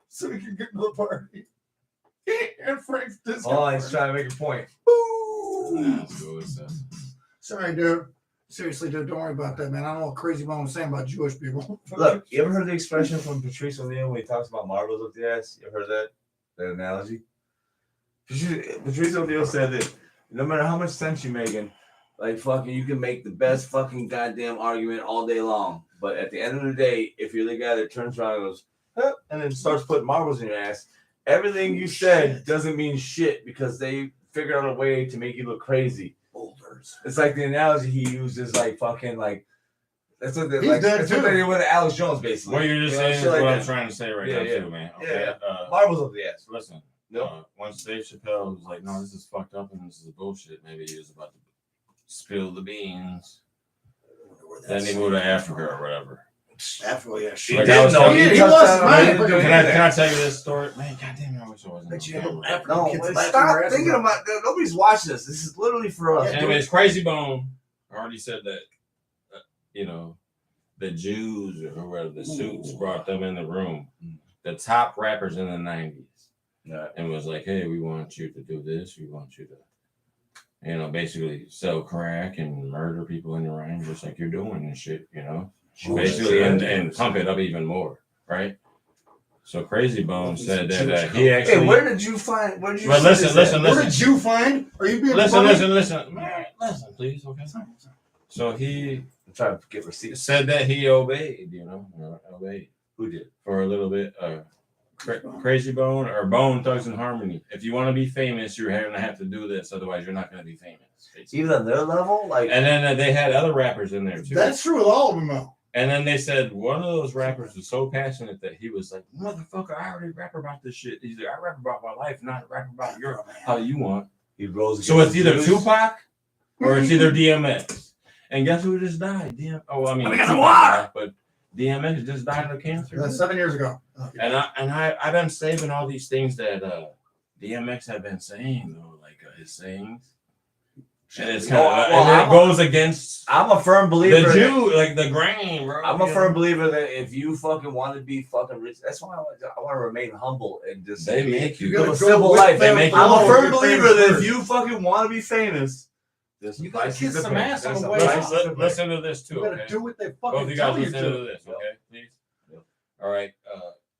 So we can get to the party. And Frank's discount. Oh, he's trying to make a point. Woo! Let's go with stuff. Sorry, dude. Seriously, dude, don't worry about that, man. I don't know what Crazy Bone was saying about Jewish people. Look, you ever heard the expression from Patrice O'Neal when he talks about marbles up the ass? You ever heard that? That analogy? Patrice O'Neal said that no matter how much sense you're making, like fucking, you can make the best fucking goddamn argument all day long. But at the end of the day, if you're the guy that turns around and goes, huh, and then starts putting marbles in your ass, everything you said doesn't mean shit because they figured out a way to make you look crazy. Boulders. It's like the analogy he uses, like fucking like. That's what they He's like. dead That's what too. they did with Alex Jones, basically. What you're just You know, saying is shit like what I'm that. trying to say right Yeah, now yeah. too, man. Yeah, Okay. Marbles up the ass. Listen. Yep. Once Dave Chappelle was like, "No, this is fucked up and this is bullshit," maybe he was about to spill the beans. Then he moved to Africa or whatever. Africa, yeah, He shit. Like, didn't I was know. telling you, He he touched lost that on money. it. He didn't do Can anything. I tell you this story? Man, goddamn, I wish I wasn't. Bet you on have camera. African No, kids wait, laughing stop their ass thinking off. about that. Nobody's watching this. This is literally for us. Yeah. Anyways, Crazy Bone already said that, the Jews or whoever the suits brought them in the room, the top rappers in the 90s, Yeah. and was like, "Hey, we want you to do this. We want you to you know, basically sell crack and murder people in the ring just like you're doing and shit, you know, basically, and pump it up even more, right? So Crazy Bone said that he actually. Hey, where did you find? Where did you? But listen. Where did you find? Are you being Listen, funny? man, listen, please, okay. So he trying to get receipts. said that he obeyed, you know, obeyed. Who did? For a little bit. Crazy Bone or Bone Thugs and Harmony. If you want to be famous, you're going to have to do this. Otherwise, you're not going to be famous. Basically. Even on their level, like. And then they had other rappers in there too. That's true with all of them, though. And then they said one of those rappers was so passionate that he was like, "Motherfucker, I already rap about this shit." He's like, "I rap about my life, not rap about your how you want." He rose. So it's either Tupac or it's either DMX. And guess who just died? But DMX just died of cancer. 7 years ago. And I've been saving all these things that DMX had been saying though, like his sayings. And it's kind of and it goes against. I'm a firm believer. The Jew, like the grain, bro. I'm a firm believer that if you fucking want to be fucking rich, that's why I want to remain humble and just they make you live a simple life. They make you. I'm a firm believer that if you fucking want to be famous, you gotta kiss some ass on the way out. Listen to this too. You gotta do what they fucking both you guys tell you listen to. to this, okay? Please. All right.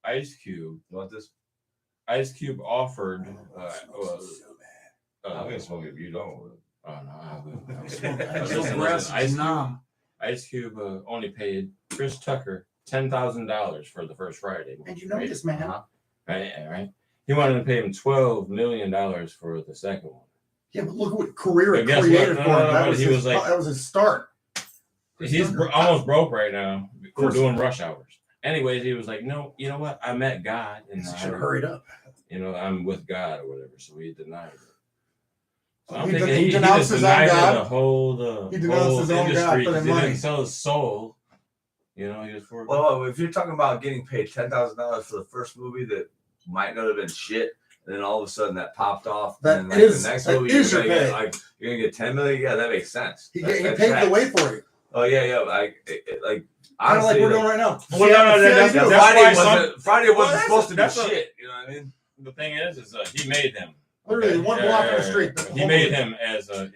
Ice Cube. You want this? Ice Cube offered. I'm gonna smoke it if you don't. Oh no! Ice Cube only paid Chris Tucker $10,000 for the first Friday movie. And you know this man, right? He wanted to pay him $12 million for the second one. Yeah, but look what career it created for him. That was his start. He's almost broke right now for doing rush hours. Anyways, he was like, "No, you know what? I met God, and should have hurried up. You know, I'm with God or whatever." So he denied it. So I'm he thinking he denounced his own God. He denounced his own God for the money. He didn't sell his soul. You know, he was for. Well, if you're talking about getting paid $10,000 for the first movie that might not have been shit, and then all of a sudden that popped off, and then the next movie you're gonna get $10 million. Yeah, that makes sense. He paved the way for you. Oh yeah, like kind of like we're doing right now. Well, Friday wasn't supposed to be shit. You know what I mean? The thing is he made him. Literally one block on the street. He made him as the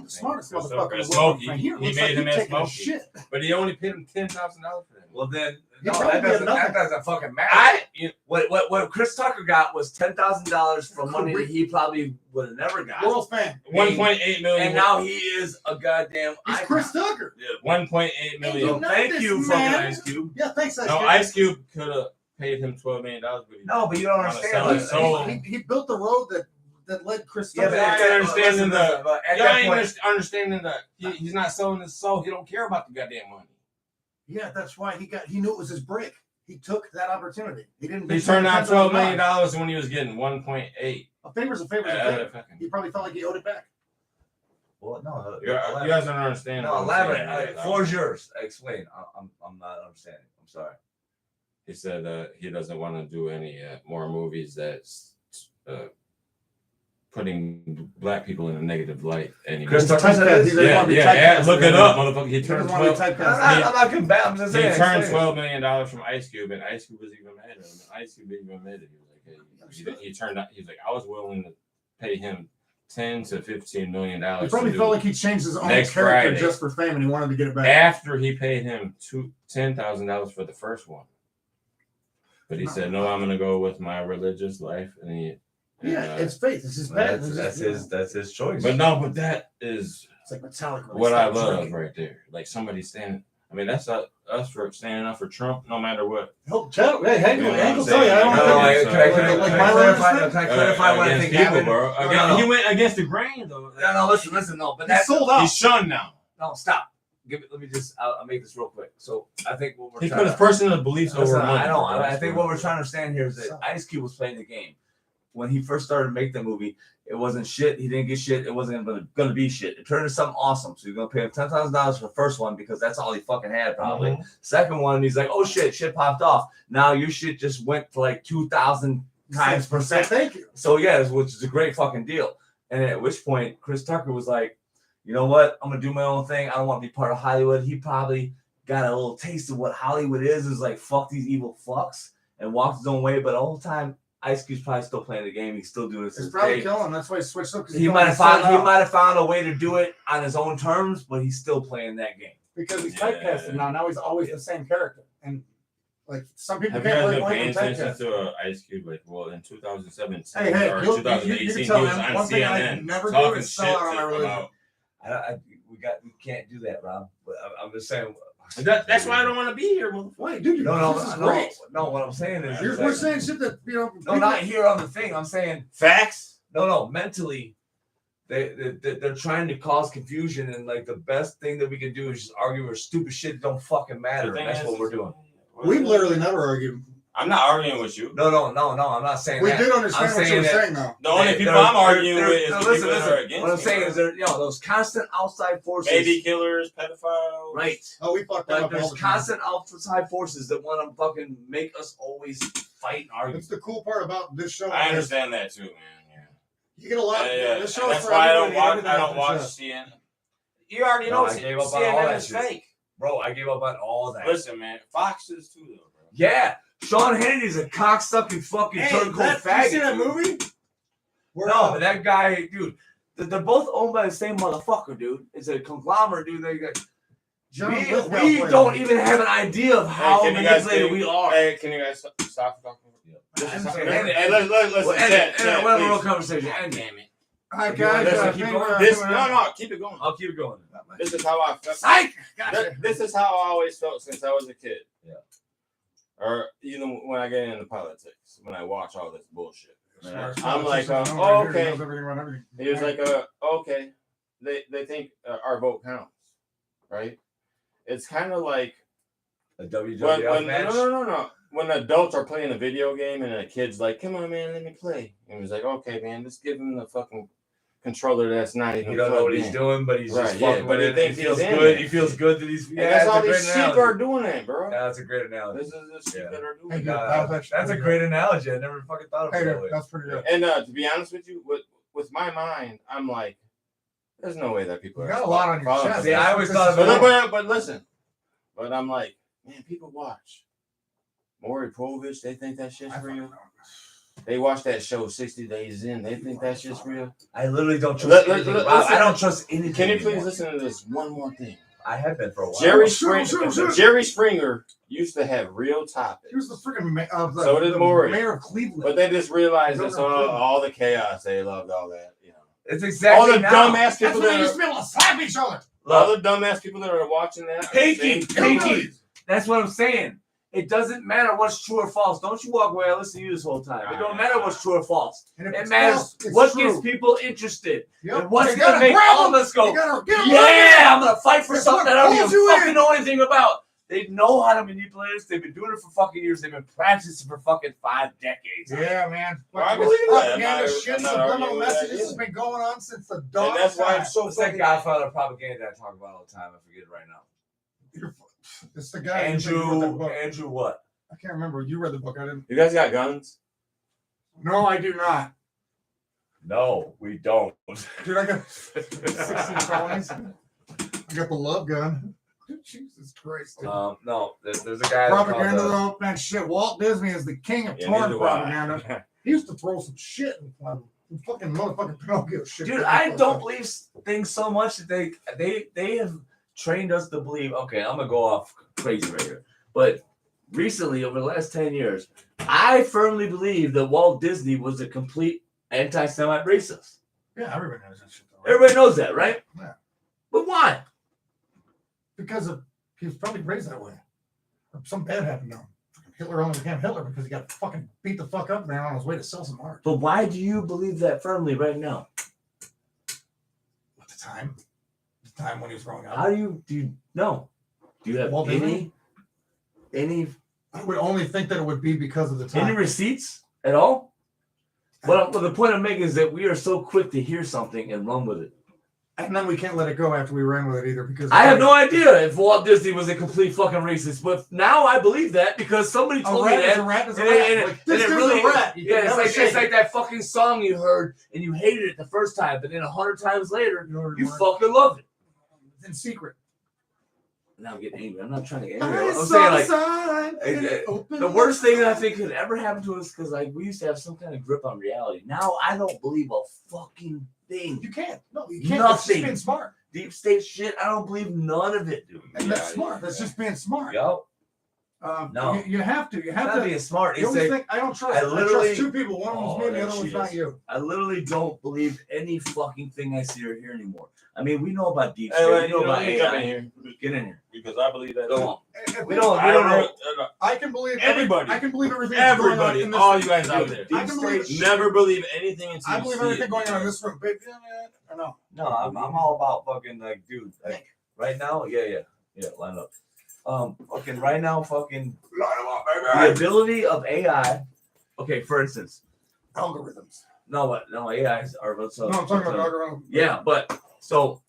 smartest motherfucker in the world. He made him as Smokey. But he only paid him $10,000 for that. Well then, that doesn't fucking matter. What Chris Tucker got was $10,000 for money that he probably would have never got. World fan. 1.8 million. And now he is a goddamn icon. Chris Tucker. 1.8 million. So thank you, fucking Ice Cube. Yeah, thanks, Ice Cube. No, Ice Cube could have paid him $12 million. But you don't understand. He built the road that led Chris Tucker. Yeah, understanding that he's not selling his soul. He don't care about the goddamn money. Yeah, that's why he knew it was his break. He took that opportunity. He didn't. He turned out $12 million when he was getting 1.8. A favor's a favor. He probably felt like he owed it back. Well, no, you guys don't understand. No, elaborate. Floor's yours. Explain. I'm not understanding. I'm sorry. He said he doesn't want to do any more movies that's putting black people in a negative light anymore. Chris Tucker said look it up, motherfucker. He turned I'm not combating. I'm just saying. He turned $12 million from Ice Cube, and Ice Cube was even mad at him. Ice Cube even admitted he turned out. He's like, I was willing to pay him $10 to $15 million. He probably felt like he changed his own character just for fame, and he wanted to get it back. After he paid him $10,000 for the first one, but he said, "No, I'm going to go with my religious life," and it's faith. It's his path. That's his choice. But that is it's like Metallica. What I love right there. Like somebody standing. I mean, that's us for standing up for Trump, no matter what. Hey, Hank will tell you. Can I clarify what I think happened? Bro. He went against the grain, though. No, listen. No, but that's sold out. He's shunned now. No, stop. Let me just. I'll make this real quick. So I think what we're he put his personal beliefs over money. I know. I think what we're trying to understand here is that Ice Cube was playing the game. When he first started to make the movie, it wasn't shit. He didn't get shit. It wasn't going to be shit. It turned into something awesome. So you're going to pay him $10,000 for the first one because that's all he fucking had probably. Mm-hmm. Second one, he's like, oh shit popped off. Now your shit just went to like 2,000 times %. Thank you. So which is a great fucking deal. And at which point, Chris Tucker was like, you know what? I'm going to do my own thing. I don't want to be part of Hollywood. He probably got a little taste of what Hollywood is like, fuck these evil fucks, and walked his own way. But the whole time, Ice Cube's probably still playing the game. He's still doing this. It's probably killing him. That's why he switched up. He might have found a way to do it on his own terms, but he's still playing that game. Because he's typecasted now. Now he's always the same character. And like some people Have you can't guys really been play paying attention typecast. to Ice Cube? Like, well, in 2017 Hey, or you 2018, can tell he was him on one thing I CNN never do talking is shit sell out on my to religion. about. We can't do that, Rob. But I'm just saying. That's why I don't want to be here, motherfucker. Wait, dude, this is great. No. What I'm saying is, We're saying shit that no, not here on the thing. I'm saying Facts. no. Mentally, they're trying to cause confusion, and like the best thing that we can do is just argue over stupid shit that don't fucking matter. And that's what we're doing. We've literally never argued. I'm not arguing with you. No. I'm not saying We that. did understand I'm what you saying were that- saying, though. The only people I'm arguing with is the people that are against What I'm me, saying bro. is there, those constant outside forces. Baby killers, pedophiles. Right. Oh, we fucked that Like up all there's the time. constant outside forces that want to fucking make us always fight and argue. That's the cool part about this show. I understand that too, man. Yeah. You get a lot. This show is That's for why everybody, everything I don't off watch the chest. CNN. You already No, know I gave up on all CNN that is shit. fake. Bro, I gave up on all that. Listen, man, Fox is too, though, bro. Yeah, Sean Hannity's a cocksucking fucking turncoat faggot. You see that movie? No, but that guy, dude, they're both owned by the same motherfucker, dude. It's a conglomerate, dude. We don't even have an idea of how manipulated we are. Hey, can you guys stop talking? Hey, Listen, Chat, we'll have a real conversation. God End it. damn it. All right, You want guys. to I keep think going? we're- No, keep it going. I'll keep it going. This is how I felt. Psych! This is how I always felt since I was a kid. Yeah. Or even when I get into politics, when I watch all this bullshit. Smart. I'm like, Smart. oh, He okay. knows everything about everything. He was like, okay. They think our vote counts, right? It's kind of like A WWF match? no. When adults are playing a video game and a kid's like, come on, man, let me play. And he's like, okay, man, just give him the fucking controller that's not even You don't know what he's in. doing, but he's Right, just yeah, fucking but with he it. thinks He feels he's in good. it. He feels good that he's. And that's all these sheep analogy. are doing it, bro. Yeah, that's a great analogy. This is the sheep that are doing Hey, it. dude, that was actually That's a pretty great analogy. I never fucking thought of Hey, it that dude, way. that's pretty good. And to be honest with you, with my mind, I'm like, there's no way that people You are got a lot on your following chest. this. See, I always thought of But listen, but I'm like, man, people watch Maury Povich. They think that shit's real. They watch that show 60 Days In. They think that shit's real. I literally don't trust anything. Rob, I don't trust anything. Can you please anymore. listen to this one more thing? I have been for a while. Jerry Springer used to have real topics. He was the freaking So did Maury. mayor of Cleveland. But they just realized that all the chaos, they loved all that. You know, It's exactly all the dumbass That's people when they that used to be able to slap each other. all the dumbass people that are watching that. Pinky. That's what I'm saying. It doesn't matter what's true or false. Don't you walk away. I listen to you this whole time. It don't matter what's true or false. And if It it's matters false, it's what true. gets people interested. Yep. And what's You going to gotta make grab all of them. us go, You gotta get them yeah, I'm going to fight for That's something what that I don't pulls even you fucking in. know anything about. They know how to manipulate us. They've been doing it for fucking years. They've been practicing for fucking 5 decades. Yeah, man. Well, I Fucking believe that. propaganda I'm shit, not subliminal arguing with that messages has either. been going on since the dawn. And that's why I'm so What's that Godfather propaganda I talk about all the time? I forget it right now. It's the guy. who wrote that book. Andrew what? I can't remember. You read the book. I didn't. You guys got guns? No, I do not. No, we don't. Dude, I got 16 felonies. I got the love gun. Jesus Christ. Dude. No, there's a guy. Propaganda, though, man, shit. Walt Disney is the king of torn neither do I. propaganda. He used to throw some shit in fucking motherfucking Pinocchio shit. Dude, I don't believe things so much that they have trained us to believe. Okay, I'm gonna go off crazy right here, but recently, over the last 10 years, I firmly believe that Walt Disney was a complete anti-Semite racist. Yeah, everybody knows that shit, though. Right? Everybody knows that, right? Yeah. But why? Because he was probably raised that way. Or some bad happened to him. Hitler only became Hitler because he got fucking beat the fuck up man on his way to sell some art. But why do you believe that firmly right now? At the time when he was growing up. How do you know? Do you have Walt any I would only think that it would be because of the time. any receipts at all? But the point I'm making is that we are so quick to hear something and run with it. And then we can't let it go after we ran with it either because I have no idea if Walt Disney was a complete fucking racist, but now I believe that because somebody a told me rat is that. a rat is a And rat. it- Like, and this it dude's really- a rat. You Yeah, can it's never like shake it. that fucking song you heard and you hated it the first time, but then 100 times later, You know, you fucking love it. in secret. now get angry. I'm not trying to get angry. I'm saying like the worst thing that I think could ever happen to us because like we used to have some kind of grip on reality. Now I don't believe a fucking thing. You can't. No, you can't. Nothing. That's just being smart. Deep state shit. I don't believe none of it, dude. And that's smart. That's just being smart. Yo. No, you have to. You have not to. being smart. You always think I don't trust. I trust two people. One of them's me, and the other one's not you. I literally don't believe any fucking thing I see or hear anymore. I mean, we know about deep state. We know about AI. Get in here because I believe that. Go on. We don't know. I can believe everybody. I can believe everything. Everybody, going on in this all room. you guys out there. I can believe. Never believe anything until I believe everything going on in this room, baby. I know. No, I'm all about fucking like, dude. Like right now, yeah. Line up. Okay, right now, fucking the ability of AI. Okay, for instance, algorithms. No, AIs are. No, I'm talking about algorithms. Yeah, but so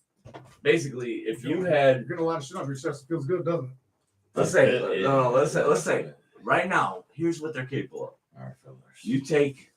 basically, if you had, you're getting a lot of shit off your chest. It feels good, doesn't it? Let's say right now, here's what they're capable of. All right, fellas. You take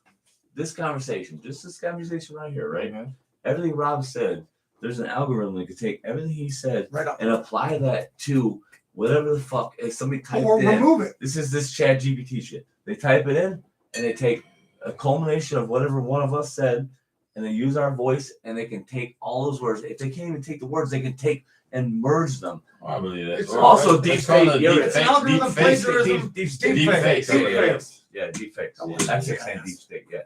this conversation right here, right? Mm-hmm. Everything Rob said, there's an algorithm that could take everything he said and apply that to whatever the fuck somebody typed or remove it. This is this Chat GPT shit. They type it in and they take a culmination of whatever one of us said and they use our voice and they can take all those words. If they can't even take the words, they can take and merge them. Oh, I believe that. It's also deep fake. It's an algorithm plagiarism. Deep fakes. Yeah, deep fakes. That's saying deep state. Yeah.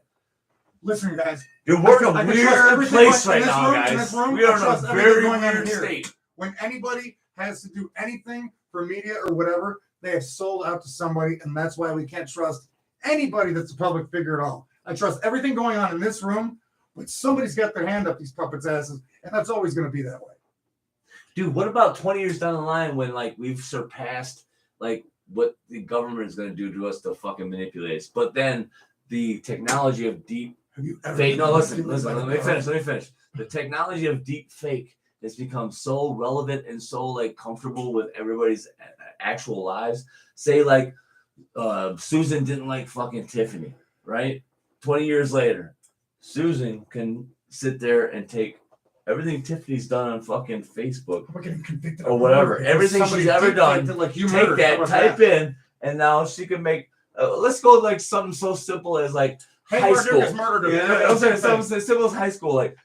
Listen, guys. Dude, we're in a weird place right now, guys. We are in a very weird state. When anybody has to do anything for media or whatever, they have sold out to somebody, and that's why we can't trust anybody that's a public figure at all. I trust everything going on in this room, but somebody's got their hand up these puppets' asses, and that's always going to be that way. Dude, what about 20 years down the line when like we've surpassed like what the government is going to do to us to fucking manipulate us? But then the technology of deep fake. No, listen. Let me finish. The technology of deep fake has become so relevant and so like comfortable with everybody's actual lives. Say like Susan didn't like fucking Tiffany, right? 20 years later, Susan can sit there and take everything Tiffany's done on fucking Facebook or whatever, everything she's ever done, like you take that, type in, and now she can make. Let's go like something so simple as like high school. Yeah, I'm saying something as simple as high school. Like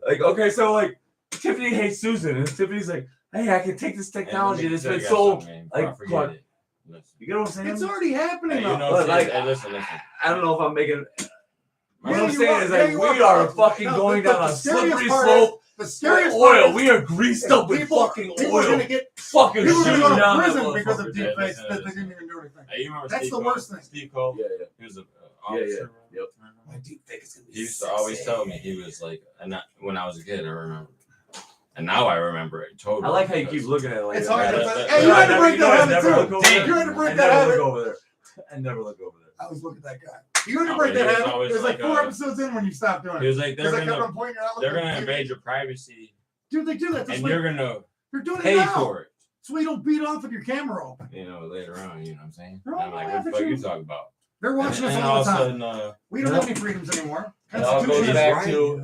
okay, so like Tiffany hates Susan, and Tiffany's like, hey, I can take this technology that's been so like. You get what I'm saying? It's already happening. Hey, you know, like, listen. I don't know if I'm making. What I'm saying is like we are fucking going down a slippery slope. The scariest oil. We are greased up with fucking oil. People are going to get fucking people are going to go to prison prison because of deep fakes that they didn't even do anything. Hey, you remember that's Steve the worst thing. Steve Cole? Yeah. He was an officer. Yep. My deep fake is going to be He used to always tell me, he was like, and when I was a kid, I remember. And now I remember it totally. I like how you keep looking at it like it's that. hard. Hey, you had to break that habit too. You had to break that habit. I never look over there. I always look at that guy. You had to break that habit. It was like 4 episodes in when you stopped doing it. He was like, they're gonna invade invade your privacy. Dude, they do that. And you're gonna doing pay for it. So you don't beat off with your camera open. You know, later on, you know what I'm saying? They're I'm like, what the fuck you talking about? They're watching us all the time. We don't have any freedoms anymore. It all goes back to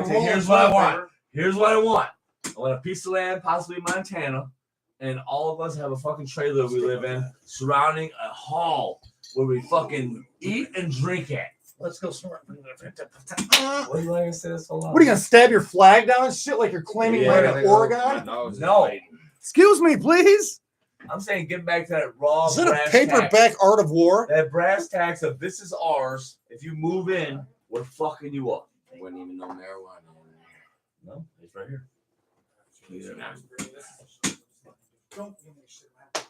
here's what I want. Here's what I want. I want a piece of land, possibly Montana, and all of us have a fucking trailer we live in surrounding a hall where we fucking eat and drink at. Let's go snort. What do you like to say so loud? What are you gonna stab your flag down and shit like you're claiming right at Oregon? No. Excuse me, please. I'm saying get back to that raw. Is it a paperback art of war? That brass tacks of this is ours. If you move in, we're fucking you up. I wouldn't even know marijuana. No, it's right here. Don't give me shit, man.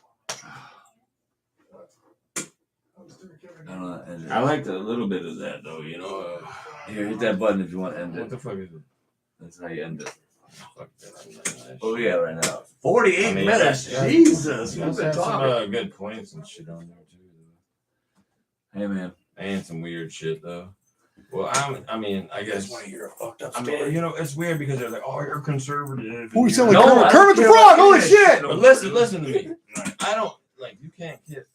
I liked a little bit of that though, you know. Here, hit that button if you want to end it. What the fuck is it? That's how you end it. Oh yeah, right now. 48 minutes. Yeah, Jesus, we've been talking. Some good points and shit on there too. Hey man, and some weird shit though. Well, I mean, I guess. Want to hear a fucked up story. I mean, you know, it's weird because they're like, "Oh, you're conservative." Oh, you sound like Kermit the Frog. Holy shit! But listen to me. I don't like. You can't get.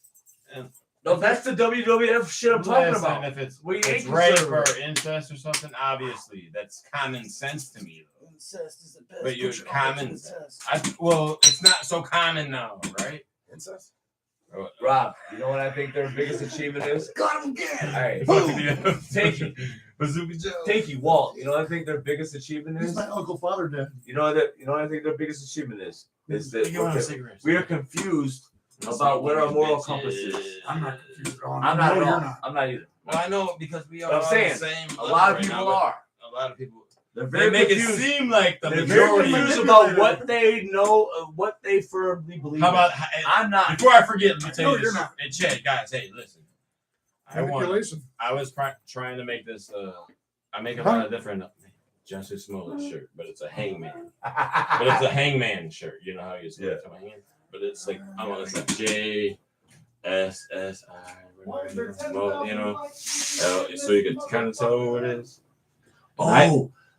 No, that's the WWF shit I'm talking about. If it's rape or incest or something, obviously that's common sense to me. Incest is the best. But you're Put your common. incest. Well, it's not so common now, right? Incest. Rob, you know what I think their biggest achievement is? Got him again. All right, Boom. Tinky, Tinky, Walt. You know what I think their biggest achievement He's is? my Uncle Father did. You know what I think their biggest achievement is? Is that You want a cigarette? we are confused about what our moral compass is. I'm not confused at all. I'm not No, at you're all. not. I'm not either. Well, I know because we are But I'm all saying, the same. A lot of right people now, are. A lot of people. They're They very make it confused. seem like the They're very majority. confused about what they know, what they firmly believe. How about? I'm not. Before I forget, let me tell No, you this. you're not. Hey, Chad, guys, hey, listen. Manipulation. I was trying to make this. I make a lot of different Justice Smollett shirt, but it's a hangman. But it's a hangman shirt. You know how you say it to my hand? But it's like it's like JSSI. You know, so you can kind of tell who it is.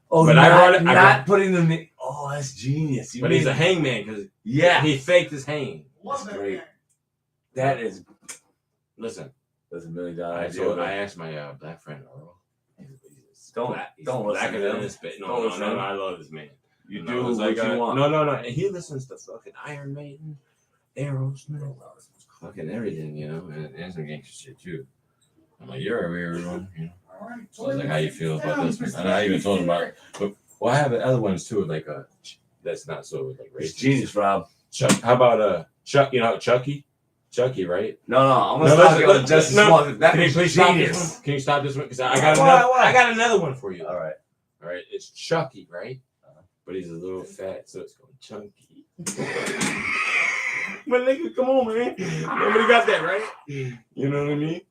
Oh, but not, I brought it. not putting them. Oh, that's genius. You But mean, he's a hangman because yeah, he faked his hang. Love That's that great. man. that is Listen, that's $1 million I idea. asked my black friend Earl. Don't listen to them. No, I love this man. You And do I was what you want. No. And he listens to fucking Iron Maiden, Aerosmith, fucking everything, you know, and some gangster shit too. I'm like, you're a weird one, you know. All right. So I was like, how you feel about this one? And I even told him about it. But well, I have other ones too, like that's not so like It's racist. genius, Rob. Chuck, how about Chuck? You know Chucky, right? No, I'm No, gonna stop you on listen, Justice no. Smollett. That Can you is please stop this genius. one? Can you stop this one? Because I Why? got another one for you. All right. All right, it's Chucky, right? But he's a little fat, so it's called Chunky. But nigga, come on, man. Nobody got that, right? You know what I mean?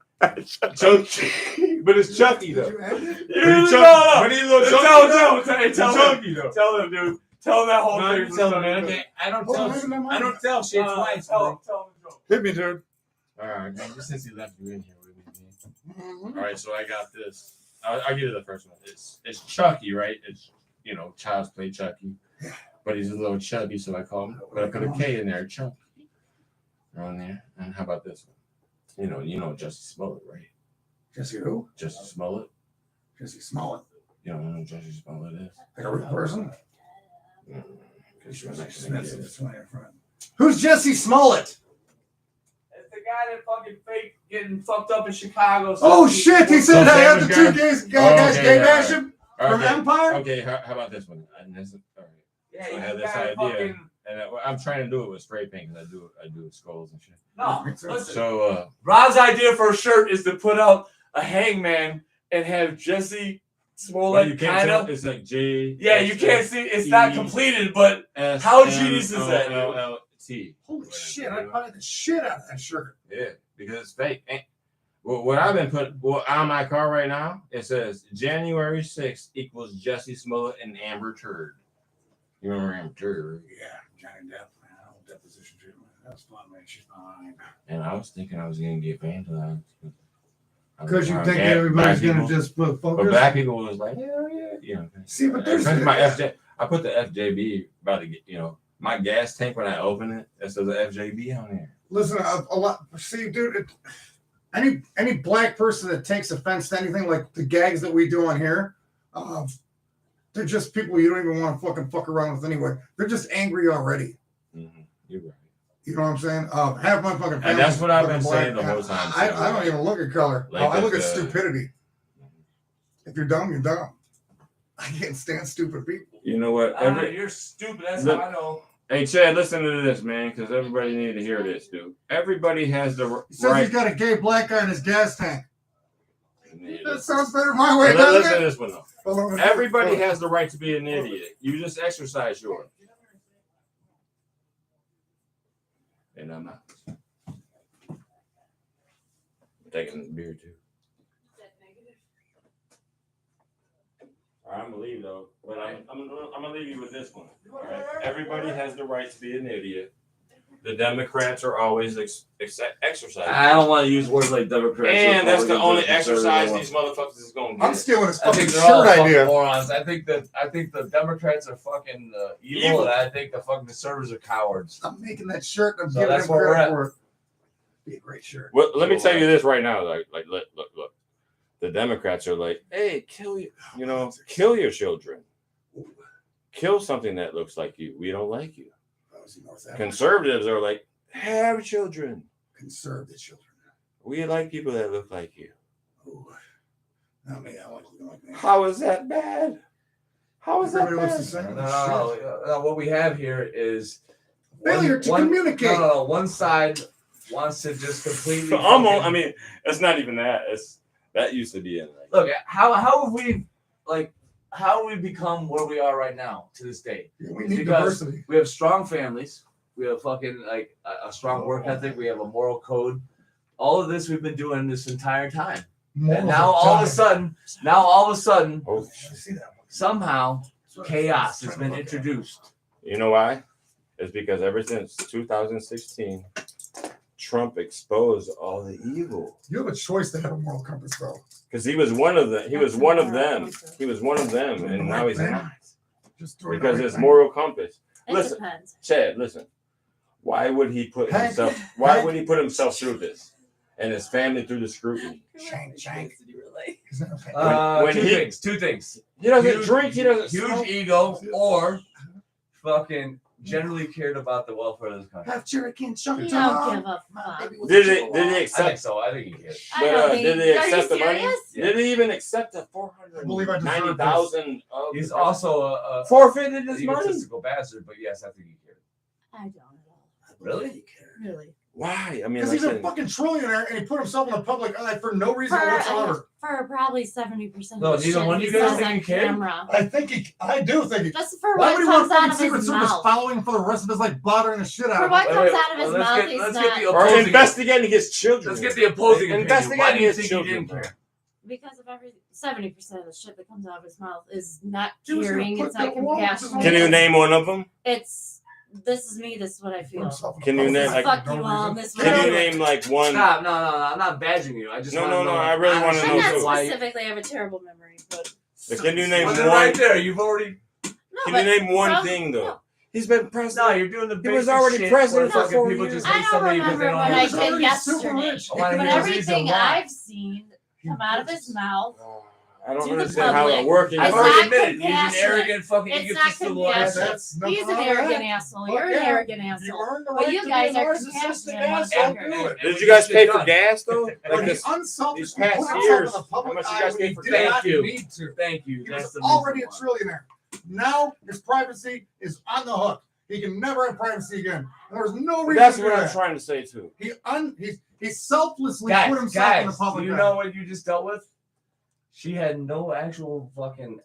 Chunky. But it's Chucky, though. Did you end it? But he's a little chunky. Tell Chunky, though. Tell them, dude. Tell them that whole No, thing. you tell him, man. I don't Hold on, tell. maybe not mine. I don't tell shit twice, bro. Tell them. Hit me, dude. All right, man. Just since he left you in here with me, man. Mhm. All right, so I got this. I'll give you the first one. It's Chucky, right? It's Child's Play Chucky, but he's a little chubby, so I call him. But I put a K in there, Chucky, on there. And how about this one? You know Justice Smollett, right? Jesse who? Justice Smollett. Jesse Smollett. You don't know who Justice Smollett is? Like a real person? Because you're not That's gonna it. Who's Jesse Smollett? It's the guy that fucking fake getting fucked up in Chicago. Oh shit! He said So I had the sandwich two guy? guys gay all bash right. him All from right, Empire. okay, how about this one? And this, all right. Yeah, So I he's had the this guy that idea. fucking. And I'm trying to do it with spray paint because I do skulls and shit. No, listen. So Rob's idea for a shirt is to put out a hangman and have Jesse well, Smollett you can't kind tell. of. It's like J. Yeah, you can't see. It's not completed, but S How M genius is that, dude? LLT. Holy shit! I'd buy the shit out of that shirt. Yeah, because it's fake. Well, what I've been put on my car right now, it says January 6th equals Jesse Smollett and Amber Turd. You remember Amber Turd? Yeah, Johnny Depp. Deposition treatment. That's fun, man. She's fine. And I was thinking I was gonna get vandalized. Because you Around think black everybody's gonna people. just put But focus. black people was like, hell yeah, See, but there's Especially my FJ. I put the FJB about to get, my gas tank when I open it. It says the FJB on there. Listen, a lot. See, dude, any black person that takes offense to anything like the gags that we do on here, they're just people you don't even want to fuck around with anyway. They're just angry already. Mm-hmm. You're right. You know what I'm saying? Half my fucking family. And that's what I've fucking been black. saying the whole time. I don't even look at color. Like I look that, at stupidity. If you're dumb, you're dumb. I can't stand stupid people. You know what? you're stupid. That's Look- how I know. Hey, Chad, listen to this, man, because everybody needs to hear this, dude. Everybody has the He says right. he's got a gay black guy in his gas tank. That Listen sounds better my way, to doesn't it? this one, though. Hold on. Everybody has the right to be an idiot. You just exercise yours. And I'm not. Taking the beer, too. I'm gonna leave though, but I'm gonna leave you with this one. All right? Everybody has the right to be an idiot. The Democrats are always exercising, I don't want to use words like Democrats. and that's the only Republicans, exercise or these motherfuckers is gonna I'm get. stealing his I fucking think they're all shirt fucking idea. morons. I think the Democrats are fucking evil, Evil. and I think the fucking conservatives are cowards. I'm making that shirt and I'm So giving that's him where we're credit at. for it. Be a great shirt. Well, let me tell you this right now. Like, look. The Democrats are like, hey, kill your children. kill something that looks like you. We don't like you. I was in North Africa. Conservatives are like, have children. Conserve the children. We like people that look like you. Ooh. Not me. I want to look like me. How is that bad? How is that Everybody bad? looks the same. No, what we have here is Failure to communicate. No, one side wants to just completely. Almost. I mean, it's not even that. It's that used to be in. Like, look, how have we become where we are right now to this day? Yeah, we need Because diversity. we have strong families. We have fucking like a strong work ethic. We have a moral code. All of this we've been doing this entire time. And now all of a sudden, oh, somehow chaos has been introduced. you know why? It's because ever since 2016, Trump exposed all the evil. You have a choice to have a moral compass, bro. Because he was one of them. He was one of them. He was one of them, and now he's not. Just doing Because the right his thing. moral compass. It Listen, depends. Chad, listen. Why would he put Hank, himself? Why Hank. would he put himself through this, and his family through the scrutiny? Shank. Is that okay? When Two things. He doesn't Huge- drink. He doesn't Huge smoke. ego, or fucking generally cared about the welfare of this country. Have Cherokee chunk. You don't give a fuck. Did he I think accept? so. I think he cared. I But, don't think. did they Are you accept the money? serious? Yeah. Did he even accept the believe I deserve 490,000? He's also a forfeited his money. egotistical bastard, but yes, I think he cared. I don't at all. Really? Really. Why? I mean, Because like, he's a fucking trillionaire and he put himself in the public eye for no reason whatsoever. For probably 70%. No, of the neither shit one of he you guys says think on he cared? camera. I do think he. Just for Why what would he comes want out fucking of Secret his Service mouth. following for the rest of his life, bothering the shit out For of what him? comes out of his let's mouth, get- he's let's get not. the or opposing- investigating his children. Let's get the opposing opinion. Why do you Investigating think his he children, didn't bro. care? Because of every 70% of the shit that comes out of his mouth is not He was gonna caring, put it's not that wall- compassionate. Can you name one of them? It's this is me, this is what I feel. Can you name, like, Fuck you all, this is what Can I you feel. name like one? Stop! No, I'm not badging you. I just No, wanna no, know, I really wanna honestly, know I'm too. not why- specifically, I have a terrible memory, but Can you name Well, one? then right there, you've already. no. Can but you name one from- thing though? no. He's been No, president. you're doing the. He was basic already shit president where for fucking 4 people years. just I hate don't somebody because they remember don't what have I He was a- did already super yesterday. rich. I wanna But hear the everything reason why. I've seen come out of his mouth, I don't To the understand how it public. works. It's I've not already admitted he's an compassionate. arrogant fucking It's not egotistical compassionate. asshole. That's nothing he's an wrong with arrogant that. asshole. Fuck You're an yeah. arrogant You asshole. earned the But right you to be guys a are narcissistic compassionate asshole. motherfuckers. Do it. Did you guys pay for gas though? Like Like he this? unselfishly these put past himself years, in the how public much you eye guys when pay he for did gas? not Thank you. need to. Thank you. He That's was the already a reason why. trillionaire. Now his privacy is on the hook. He can never have privacy again. And there's no reason That's to do what I'm that. trying to say too. He selflessly put himself in the Guys, public do you eye. know what you just dealt with? She had no actual fucking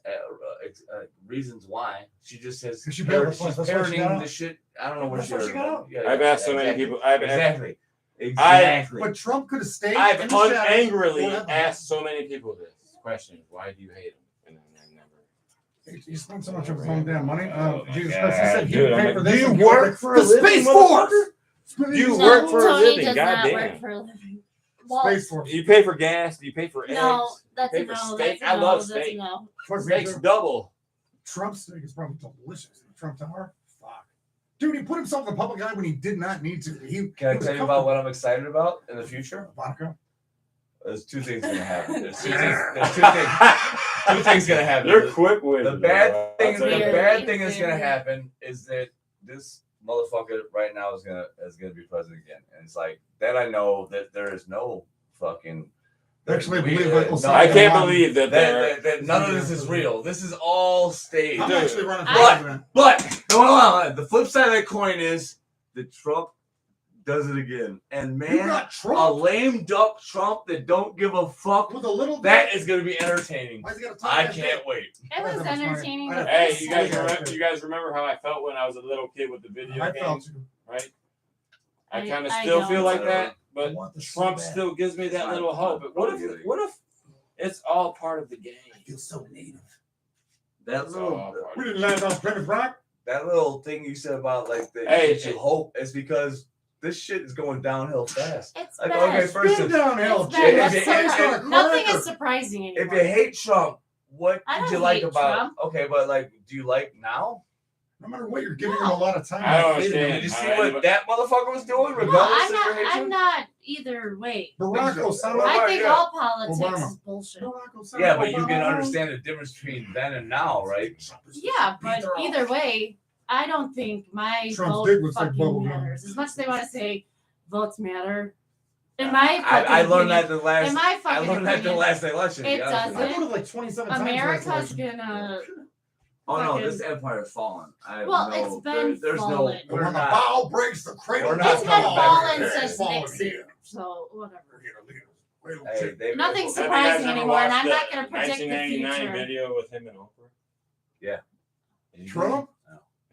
reasons why. She just says She she's paid for plus, that's what she got parroting out? the shit. I don't know what That's she what she heard got about. out? Yeah, I've asked so many exactly. people. I've Exactly. But Trump could have stayed I've in the shadows unangrily forever. asked so many people this question: why do you hate him? And I never. He spent so much of his own damn money. Oh my Jesus God, Christ, he said he dude, would I'm pay like, for do this. you and he work would- for a the living, Space motherfucker? Force? You No, work for a Tony living, does not goddamn. work for a living. Well, Space Force. Do you pay for gas? Do you pay for eggs? no, that's You a pay for no. steak? That's a I no. love That's steak. a no. Fuck, Steak's double. Trump's steak is probably delicious. The Trump Tower. Fuck. Dude, he put himself in the public ay when he did not need to. Can I tell you about what I'm excited about in the future? Vodka. There's two things gonna happen. There's two things gonna happen. You're quick with The it, bad bro. thing, I'll the tell you. bad thing that's Very. gonna happen is that this motherfucker right now is gonna be president again, and it's like that. I know that there is no fucking. Actually, we- believe that no, Osama I can't bin believe that they're. that none of this is real. This is all staged. I'm Dude, actually running for I- president. But no, hold on. The flip side of that coin is that Trump does it again, and You man, got a Trump lame duck Trump that don't give a fuck. with a little bit. That is gonna be entertaining. Why's he gotta talk I that can't shit? wait. It was That was entertaining. funny. the Hey, first you guys time. remember? You guys remember how I felt when I was a little kid with the video I games, felt you. right? I I- kind of I still don't. feel like that, I but want this Trump so bad. still gives me that little hope. But what if it's all part of the game? I feel so native. That It's little, all part We of the didn't land on Plymouth Rock. that little thing you said about like the Hey, you hope is because this shit is going downhill fast. It's Like bad. okay, first Been if, downhill. It's bad. If That's you- so- if- nothing if- is surprising anymore. if you hate Trump, what I did don't you like hate about? Trump. Okay, but like, do you like now? No matter what, you're giving him a lot of time. I don't Feeding him. Did understand. you see what that motherfucker was doing? No, Regardless of your I'm hatred? not either way. Barack Osama. I think yeah. all politics Obama. is bullshit. Barack Osama. Yeah, but you can Obama. understand the difference between then and now, right? Yeah, but either way, I don't think my Trump's vote dick looks like fucking bubblegum. matters. As much as they want to say votes matter, in my I fucking learned that opinion, the last. in my I fucking learned that the opinion, last election. it to be honest with I you. doesn't. voted like 27 times. America's last election. gonna. Oh no, fucking- this empire has fallen. I have Well, no, it's been there's no. fallen. But We're when the not. bow breaks, the cradle We're not It's coming been back fallen here. since Falling Nixon, here. so whatever. Hey, they, Nothing's Have you surprising guys ever anymore, and watched I'm not the gonna predict the 1999 future. video with him and Oprah? Yeah. Trump?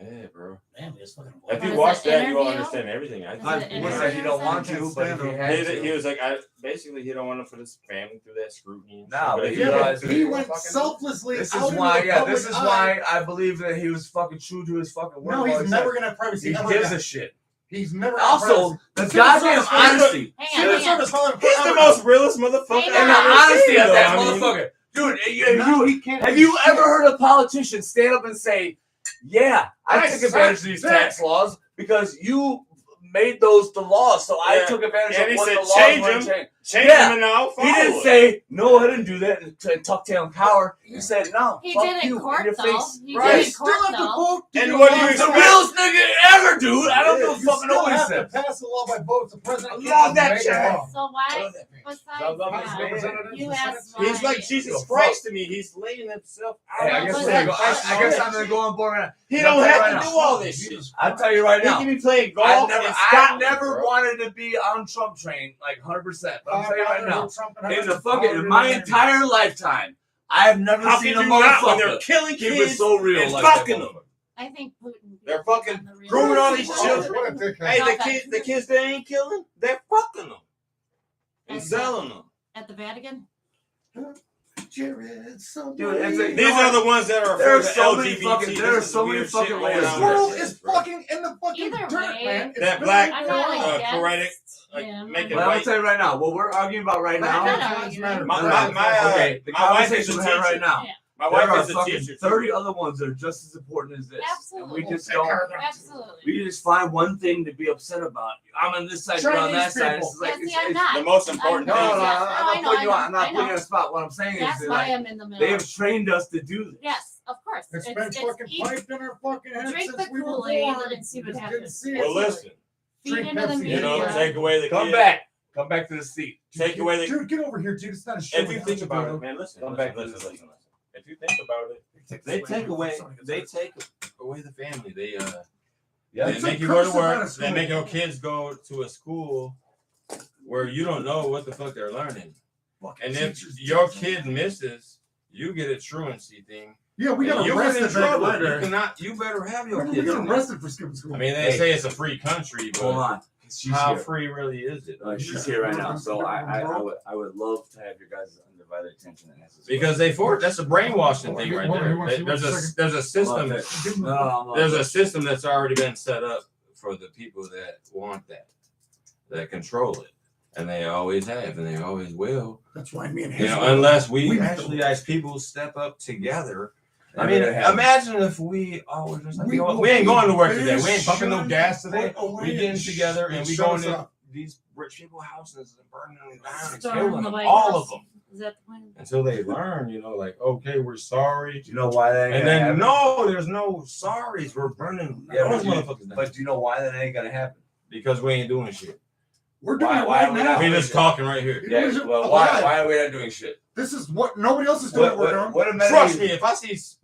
Yeah, bro. Man, it's fucking If What you is watch it, that, you will interview? understand everything. I Is think. it I an would interview say he don't or want something? to, but if he had to. He was like, basically, he don't want to put his family through that scrutiny. and No, shit, but if he he Yeah, realized but that he he went fucking- selflessly This out is into why, the yeah, public this is eye. why I believe that he was fucking true to his fucking word. No, while he's he never said- gonna have privacy. He ever gives again. a shit. He's never. Also, the Secret goddamn Service- honesty. Hang Secret on, hang on. Service calling him He's the forever. most realest motherfucker. Hang And the on. honesty of that I mean, motherfucker. Dude, Now he can't have do you shit. ever heard a politician stand up and say, yeah, I I took advantage of suck these dick." tax laws because you made those the laws, so I Yeah. took advantage And of he what said, the laws "Change were them." changed. Change Yeah. him and now He follow didn't it. say, no, I didn't do that, and tuck tail coward. He said, no, He fuck did you in court, in your though. face. He Right. did You in still court, have to though. vote. to And do what do laws. you The expect? realest nigga ever, dude. I don't Yeah, give a you fucking know still what he have said. to pass a law by vote. The president. I can't love that make a shit. law. So why, I love besides love House that, Representatives you and asked Senate. He's why- like Jesus Well, Christ to me. He's laying himself out. Hey, I Well, guess, but- I'm gonna go, but- I guess I'm gonna go on board right now. He I'll don't tell you have right to now. do all this shit. I'll tell you right He now. can be playing golf. I've never, in I've Scotland, never bro. wanted to be on Trump train like 100%. But I'll tell you right now, in the In fucking in my entire lifetime, I have never How seen could a you not when they're motherfucker killing keep it kids so real and like that fucking them? motherfucker. I think Putin. They're is fucking on the real grooming all side. these What children. a dickhead. Hey, Stop the kids they ain't killing, they're fucking them and That's selling them. At the Vatican? Jared, so Dude, it's a- These are the ones that are There are afraid of so many LGBT. fucking- there are This is so many weird fucking shit layers going This on on world with is this, bro. fucking in the fucking Either dirt, way, man. It's that been black, I'm not against poetic, like, him. making But I'm white- gonna tell you right now, what we're arguing about right Black now. not lives arguing. matter. My- No, my- no, my, okay, the my wife is conversation a we're having teacher. right now. Yeah. My There wife are is a fucking teacher. 30 other ones that are just as important as this. Absolutely. And we just Take care don't. of them. Absolutely. We just find one thing to be upset about. I'm on this side, you're on that Chinese side. people. It's like, Yeah, see, I'm it's- not. The most important No, I'm no, thing. no, not. I'm No, not I know, putting you I on. I'm not know. putting you on the spot. What I'm saying That's is why like, I'm in the middle. they have trained us to do this. Yes, of course. It's been fucking eat, piped in our fucking head drink since the we were Kool-Aid born. and see what Just happens. didn't see it. Well, listen, feed Drink into the Pepsi, media. you know, take away the Come kids. back. Come back to the seat. Take away the. Dude, get over here, dude. It's not a show. If you think about it, man, listen. Come listen, back to listen, the listen. If you think about it, they take away the family. Yeah, They It's make a you go to curse about work. a They school. make your kids go to a school where you don't know what the fuck they're learning. And if your kid misses, you get a truancy thing. Yeah, we got you get arrested in back trouble. later. You cannot. You better have your We kids. got in there. arrested for skipping school. I mean, they Hey. say it's a free country, Hold but on. She's how here. free really is it? She's here right now. So I would love to have your guys' undivided attention and answers. Because they force. That's a brainwashing thing right Hold on, there. he wants- he wants a second. There's a system. No, There's a system that's already been set up for the people that want that control it, and they always have, and they always will. That's why me and You his know, unless we make the actually rules. as people step up together. I And mean, they're gonna have- imagine if we all were just like, We you know what, will we ain't going to work be today. We ain't pumping no shut gas today. away We getting and together and we shut going us to up. these rich people houses and burning them down and Storm killing the them, White all House. of them, Is that the plan? until they learn. You know, like, okay, we're sorry. Do you know why that ain't And gonna then happen? no, there's no sorries. We're burning Yeah, those but motherfuckers down. But do you know why that ain't gonna happen? Because we ain't doing shit. We're doing Why- it why right are we now. not- We just talking right here. Yeah, We're just well, why alive. are we not doing shit? This is what nobody else is doing. What, We're what, doing. what amenities? Trust me, if I see Listen,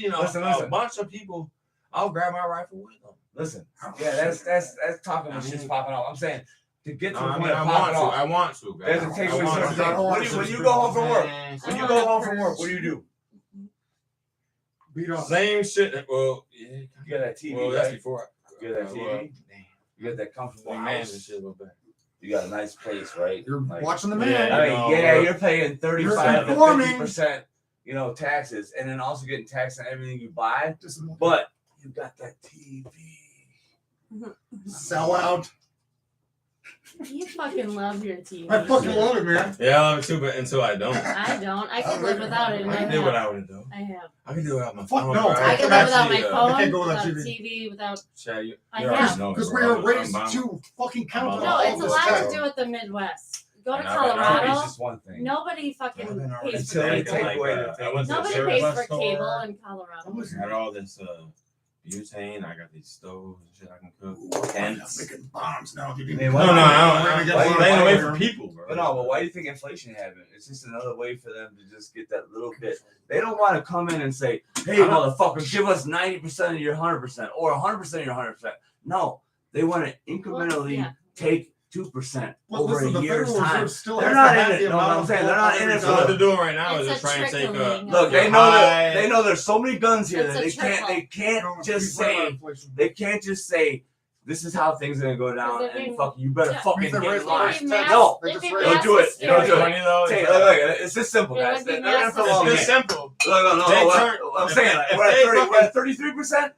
listen. a bunch of people, I'll grab my rifle with them. Listen, yeah, that's talking when shit's popping off. I'm saying to get to the I point mean, of I popping want to. off. I want to. guys. There's a take I away want certain to. things. I want When to. you go home from work, when you go home from work, what do? Beat off. Same shit. Well, yeah. You got that TV, Well, that's right? before. You got that well, TV. You got that comfortable man house. and shit a little bit. You got a nice place, right? You're Like, watching the Yeah, man. I mean, No, yeah, look. you're paying 35 to conforming. 50%, taxes, and then also getting taxed on everything you buy. Just But you got that TV. sell out. You fucking love your TV. I fucking love it, man. Yeah, I love it too, but until I don't. I don't. I can live without it. And I can do without it though. I have. I can do without my Fuck phone. no. bro. I can live without my actually, phone, I can't go without without TV. TV, without. Chad, you I already have. know it, Because we bro. were raised I'm- to fucking count on No, all it's a this lot stuff. to do with the Midwest. Go to And I've been It's Colorado. just one thing. Nobody fucking pays Until for they cable. take away the I thing. went to a Nobody surplus pays for store. cable in Colorado. I got all this butane. I got these stoves and shit I can cook. I'm making bombs now. If you Man, No, why- no, why- I why- don't. why- I'm laying away why- from people, bro. But no, but why do you think inflation happened? It's just another way for them to just get that little bit. They don't want to come in and say, "Hey, motherfucker, give us 90% of your 100% or 100% of your 100%." No, they want to incrementally yeah. take 2% Well, over listen, a the year's Federal time. Reserve still They're has not to in have it. the No, amount I'm of saying they're not in it every for So what the- they're doing right now It's is a they're trying to take trickling. Look, they know there's so many guns here It's that a they can't trickle. just say this is how things are gonna go down Because they're and being- fuck you better yeah. fucking They're get in raising line. prices. No, They just it'd be raise- don't do it. massive You don't do it. scary. Funny though. Take, look, it's just simple, It guys. would be They're in for a massive. long It's game. simple. No. They What turn- I'm if saying, they- we're if at they 30, we're fucking- at 33%.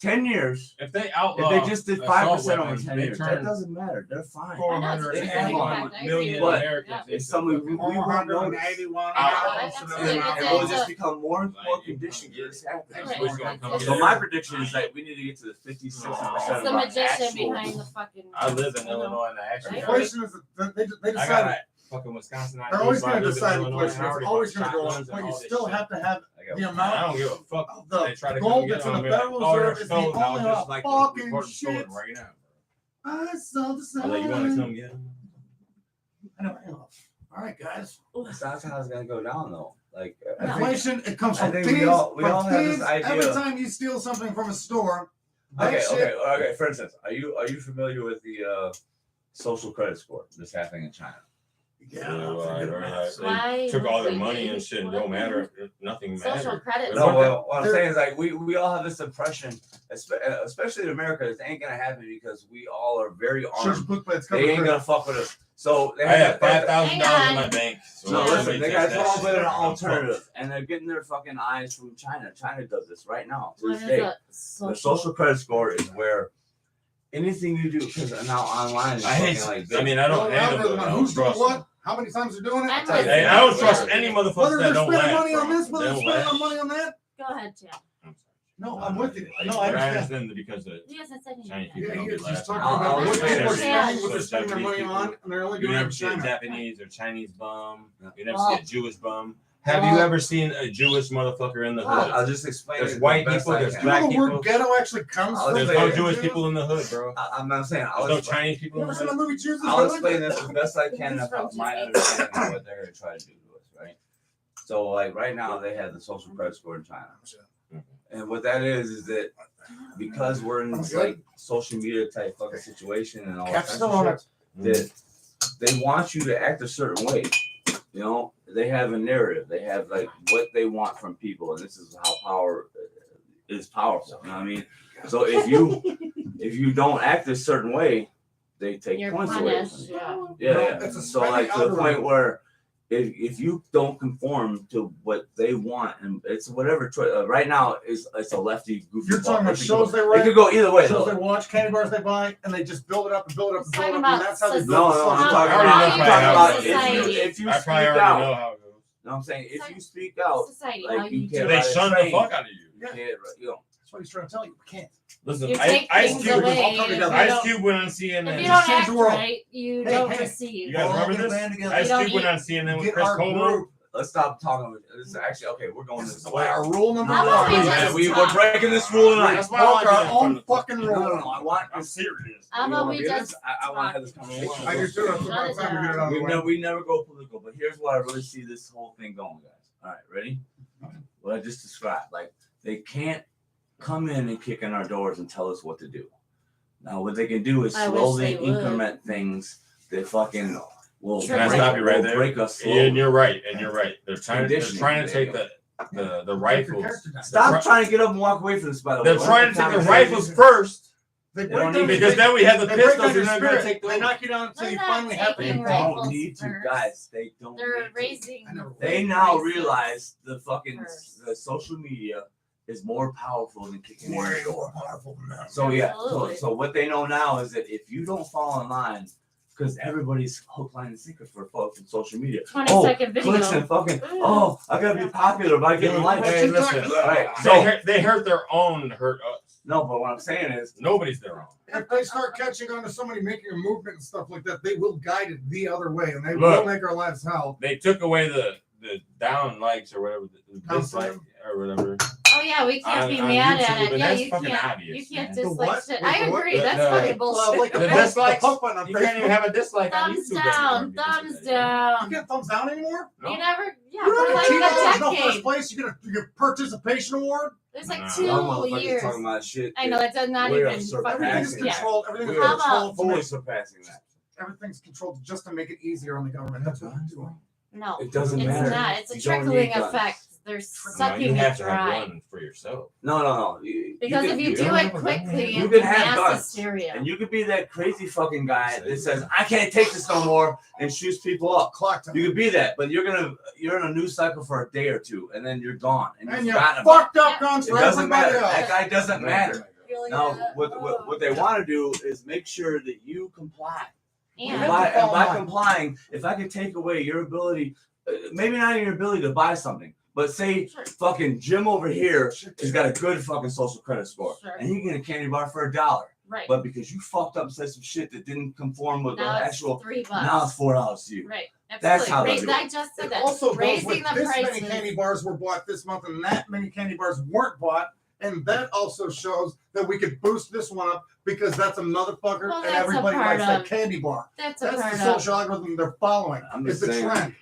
10 years. If they If outlaw, they just did 5% over weapons, 10 they years, that turn doesn't matter. They're fine. 400 They and have 81 one. million But Americans. It's something we won't notice. $481 And we'll just become more and more conditioned to this happening. Right. Which gonna come So here. my prediction is that we need to get to the 50-60% It's of the our magician actual. behind the fucking. I live in Illinois and I actually. Right. Inflation is they I got decide that fucking Wisconsin. they're always going to live in decide Illinois, inflation. and I It's already always bought going to go up, shotguns and but you all this still shit. have to have I got the one. I amount don't give a fuck. of They try the to come gold get that's in on the me. Federal Oh, they're Reserve is the stolen. I only would just like to fucking report them stolen shit. right now. I saw the I'll let you want to sign. come get them. Anyway, all right, guys. That's not how it's gonna go down though. Like I think Inflation, it comes I from think thieves. we all From have this thieves, idea. every time you steal something from a store, that shit. Okay. For instance, are you familiar with the social credit score that's happening in China? Yeah, well, I forget heard about that. it. Why Took all their would money they- and shit. what? Don't matter. Nothing Social matters. credit. No, What well, what I'm they're- saying is like we all have this impression, especially in America, it ain't gonna happen because we all are very Church armed. booklet's They coming ain't through. gonna fuck with us. So they I have that- $5,000 in Hang my on. bank. So No, somebody listen, they takes got that to come up shit, with an I'm fucked. alternative, and they're getting their fucking eyes from China. China does this right now to What this is day. a The social credit score is where anything you do, because now online is I hate. fucking like I mean, I No don't hate them, algorithm but on I who's don't doing trust what, them. how many times they're doing it. I'm tell you. with Hey, I don't trust any Whether motherfuckers they're that don't spending laugh. money on bro. this, whether They they're don't spending laugh. money on that. Go ahead, Chad. No, I'm with you. No, I I understand. understand because the You hasn't said Chinese anything. people Yeah, don't he's be laughing. talking I'll about what explain people are it. spending, what So they're spending their money Japanese on, people- and they're only You doing it in never see a China. Japanese or Chinese bum. You never Well- see a Jewish bum. Have you ever seen a Jewish motherfucker in the hood? I'll just explain There's it white the best people, I there's can. You know black the word people. ghetto actually comes I'll from There's explain no it. Jewish people in the hood, bro. I'm not saying There's I'll no explain, Chinese people You in ever the seen the hood. movie Choose I'll Village? explain this as best I can He's about from my Jamaica. understanding of what they're gonna try to do to us, right? So like right now they have the social credit score in China. And what that is that because we're in this like social media type fucking situation and all that Cat's kinds still on of it. shit, that they want you to act a certain way. You know, they have a narrative. They have like what they want from people, and this is how power is powerful. You know what I mean? So if you don't act a certain way, they take You're points away from punished. you. Yeah. Yeah, No, yeah. it's a So spending like to the algorithm. point where if you don't conform to what they want, and it's whatever right now is it's a lefty goofy. You're talking about It could shows go- they It write, could go either way shows they though. watch, candy bars they buy, and they just build it up and build it up and It's build it talking up, and about that's how they build No, the no, I'm social talking I already about, know I'm how talking it about goes. if you I speak probably already out. know how it goes. You know what I'm saying? If you speak out, Society. like, how you you can't- do They it. shun the fuck out of you. Yeah. you know, That's what he's trying to tell you. We can't. Listen, You take Ice things Cube, away. all come if you together. Ice don't- Cube went on If CNN. you don't Change act the world. right, you Hey, don't hey. receive. You guys All remember get this? band together. Ice You don't Cube went eat- on CNN with Get Chris our Cuomo. group. let's stop talking. This is actually okay. We're going This this is way. our rule number How about we one. just We're talk? breaking this rule tonight. That's why I like Walk our being in front own of- fucking No, rule. no, no. I want. I'm serious. How You about wanna we do this? just I want to have this conversation. I do too. That's about time we get it out of the way. We never go political, but here's what I really see this whole thing going, guys. All right, ready? What I just described. Like they can't come in and kick in our doors and tell us what to do. Now what they can do is I wish slowly they would. increment things that fucking will Can I stop you right will there? break us And slowly. you're right. They're trying to Conditioning, take there the rifles. Stop trying to get up and walk away from this, by the way. They're trying to take the rifles first They They don't break down need- because then we have the they break pistols down your and they're going to spirit. take the. They knock you down until They're you not finally have They to taking fall. don't rifles need to, first. guys. They don't They're need to. raising. I never- They now prices realize the fucking first. the social media is more powerful than kicking Way in. more powerful than that. So yeah, Absolutely. so what they know now is that if you don't fall in line, because everybody's hook, line, and sinker for fucking social media. 20-second video. Clicks and fucking. Oh, I gotta be popular by getting likes. Hey, listen. Right. They hurt their own, hurt us. No, but what I'm saying is, Nobody's their own. If they start catching on to somebody making a movement and stuff like that, they will guide it the other way, and they Look. will make our lives hell. They took away the down likes or whatever, the dislike or whatever. Oh yeah, we can't be On mad YouTube, at it. and Yeah, that's you fucking can't. obvious, You can't man. The dislike what? shit. Wait, I the what? agree. That's The- fucking bullshit. like The the dislikes, pump button on You can't even Facebook. have a dislike on Thumbs YouTube down. anymore because of Thumbs that. You down. can't thumbs down anymore? No. You never. Yeah, You for don't like have a no first decade. place. You get a participation award. There's like No. 2 y'all motherfuckers years. talking about shit. I know that does not We are even surpassing Everything is fucking. Yeah. controlled. Everything is We are How about- controlled. to fully make- surpassing that. Everything's controlled just to make it easier on the government. That's what they're doing. No, It doesn't it's matter. not. It's a You don't trickling need guns. effect. They're No, sucking you have it to have dry. one for yourself. No. Because if you you do don't it have a gun, quickly, you it's can a have mass guns. hysteria. And you could be that crazy fucking guy that says, I can't take this no more and shoots people up. Clock time. You could be that, but you're in a news cycle for a day or two, and then you're gone. And And you've you forgotten about fucked up guns it. It for doesn't everybody matter. else. That guy doesn't matter. Now, Oh. what they want to do is make sure that you comply. And And by complying, if I could take away your ability, maybe not even your ability to buy something, but say Sure. fucking Jim over here has got a good fucking social credit score, Sure. and he can get a candy bar for $1. right. But because you fucked up and said some shit that didn't conform with Now the it's actual, $3. now it's $4 to you. Right. That's Absolutely. how they Raise- do it. I just said It that. also goes Raising with the this prices. many candy bars were bought this month, and that many candy bars weren't bought. And that also shows that we could boost this one up because that's a motherfucker, Well, and that's a everybody part likes that of- candy bar. That's a That's part the of. social algorithm they're following. I'm It's just the saying. trend.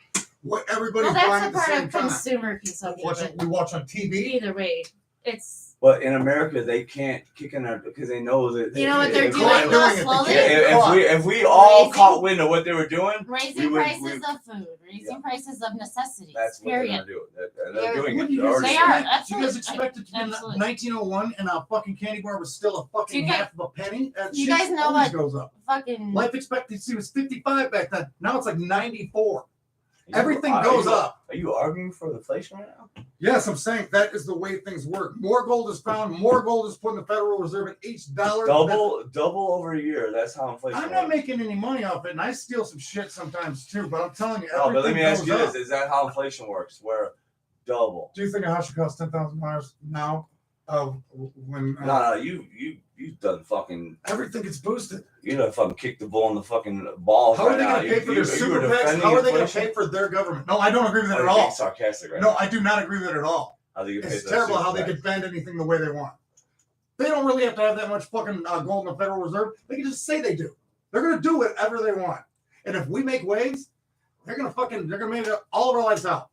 What everybody's Well, buying that's at a the part same of time. consumer consumption. We watch on TV. Either way, it's. But in America, they can't kick in our because they know that. You know what they're if doing we- They're though, doing it. slowly? If we all Raising- caught wind of what they were doing, Raising would- prices we- of food, raising prices of necessities. that's what they're period. gonna do. They're They're- doing What it. do you They're guys already They doing are. it. expect? Do you guys Absolutely. expect it to be Absolutely. 1901 and a fucking candy bar was still a fucking You guys- half of a penny? That you shit guys know always what- goes up. Fucking. Life expectancy was 55 back then. Now it's like 94. Are you- Everything are goes you- up. Are you arguing for inflation right now? Yes, I'm saying that is the way things work. More gold is found, more gold is put in the Federal Reserve, and each dollar. Double over a year. That's how inflation. I'm not works. making any money off it, and I steal some shit sometimes too. But I'm telling you, No, but let everything me ask goes you up. this: is that how inflation works? Where double? Do you think a house should cost $10,000 now? When No, you've done fucking. everything gets boosted. You done fucking kicked the bull in the fucking balls. How are right they now. going to pay for their you super were PACs? defending How are they going to inflation? pay for their government? No, I don't agree with Oh, it at you're being all. sarcastic right No, now. I do not agree with it at all. How do you pay It's for their terrible super how they PAC? can bend anything the way they want. They don't really have to have that much fucking gold in the Federal Reserve. They can just say they do. They're going to do whatever they want. And if we make waves, they're going to make all of our lives out.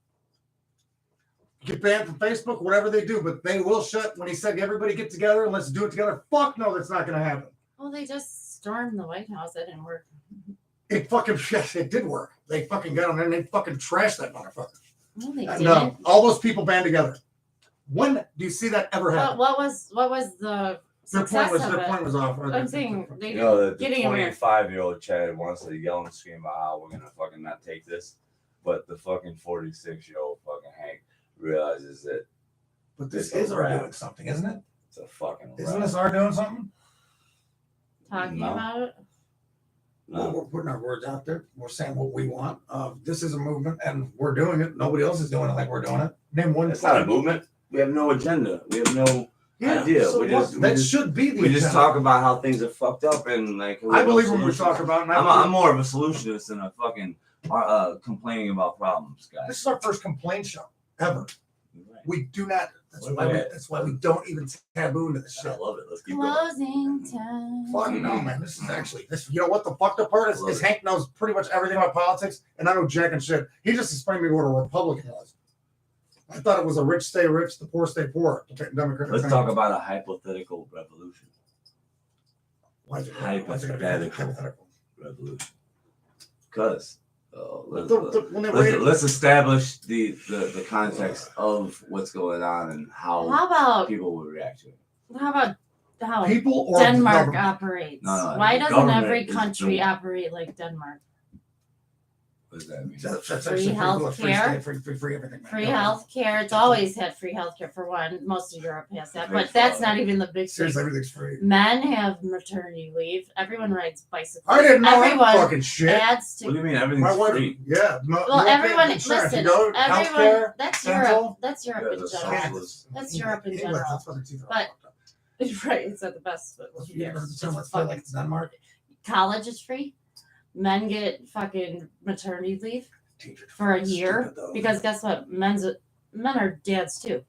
Get banned from Facebook, whatever they do, but they will shut when he said everybody get together and let's do it together. Fuck no, that's not going to happen. Well, they just stormed the White House. That didn't work. It fucking, yes, it did work. They fucking got on there and they fucking trashed that motherfucker. No, they didn't. No, all those people band together. When do you see that ever happen? What was the success of Their it? point was off. I'm saying they You know, the getting away. 25-year-old Chad wants to yell and scream about how we're gonna fucking not take this, but the fucking 46-year-old fucking Hank realizes that But this It's a is our wrap. doing something, isn't it? it's a fucking Isn't wrap. this our doing something? talking No. about it. Well, No. we're putting our words out there. We're saying what we want. This is a movement, and we're doing it. Nobody else is doing it like we're doing it. Name one. It's not a movement. We have no agenda. We have no idea. So We what? just- we that just- should be the. We just agenda. talk about how things are fucked up and like. I believe when we solutions. talk about. And I'm more of a solutionist than a fucking complaining about problems, guys. This is our first complaint show ever. We do not. That's What why. about it? That's why we don't even taboo into this I shit. love it. Let's keep going. Closing time. Fuck no, man. This is actually this. You know what the fucked up part is Hank knows pretty much everything about politics, and I know jack and shit. He just explained to me what a Republican was. I thought it was a rich stay rich, the poor stay poor. The Democratic Let's thing. talk about a hypothetical revolution. Why is it Hypothetical. Revolution. Because let's When they raided, let's establish the context of what's going on and how How about people would react to it. how people or Denmark government? operates? No, Why the doesn't government every is country the- operate like Denmark? What does that mean? That's Free actually pretty cool. Free healthcare. state, free everything. man. Free health care. It's always had free health care for one. Most of Europe has that, but that's not even the big Seriously, thing. everything's free. Men have maternity leave. Everyone rides bicycles. I didn't know that Everyone fucking shit. adds What do to. you mean My everything's wife, free? yeah. No, Well, you don't everyone. pay insurance. Listen, You go to everyone. healthcare, That's dental. Europe. That's Europe Yeah, in the general. socialist. That's Europe in England, general. that's what their teeth are But- all Right, it's not the best, but fucked up. who cares? It's almost like Denmark. College is free. Men get fucking maternity leave for a year because guess what? Men are dads too,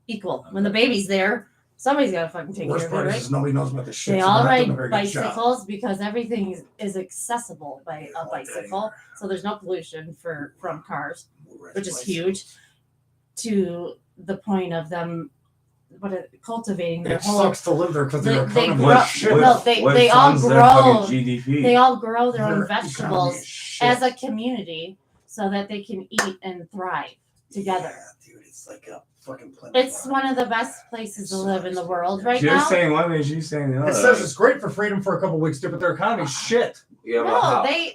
equal. When the baby's there, somebody's got to fucking take Worst care part of it, is right? nobody knows about the shit. They so all they're not doing ride a very good job. bicycles because everything is accessible by a bicycle, so there's no pollution from cars, which is huge. To the point of them, cultivating their It whole. sucks to live there because They- their they economy grow- is shit. no, they all funds their grow- fucking GDP? They all grow their own Their economy vegetables is shit. as a community so that they can eat and thrive together. Yeah, dude, it's like a fucking planet. It's one of the best places to live in the world right You're now. saying one thing, she's saying the other. It says it's great for freedom for a couple weeks, dude, but their economy's shit. Yeah, but No, how? they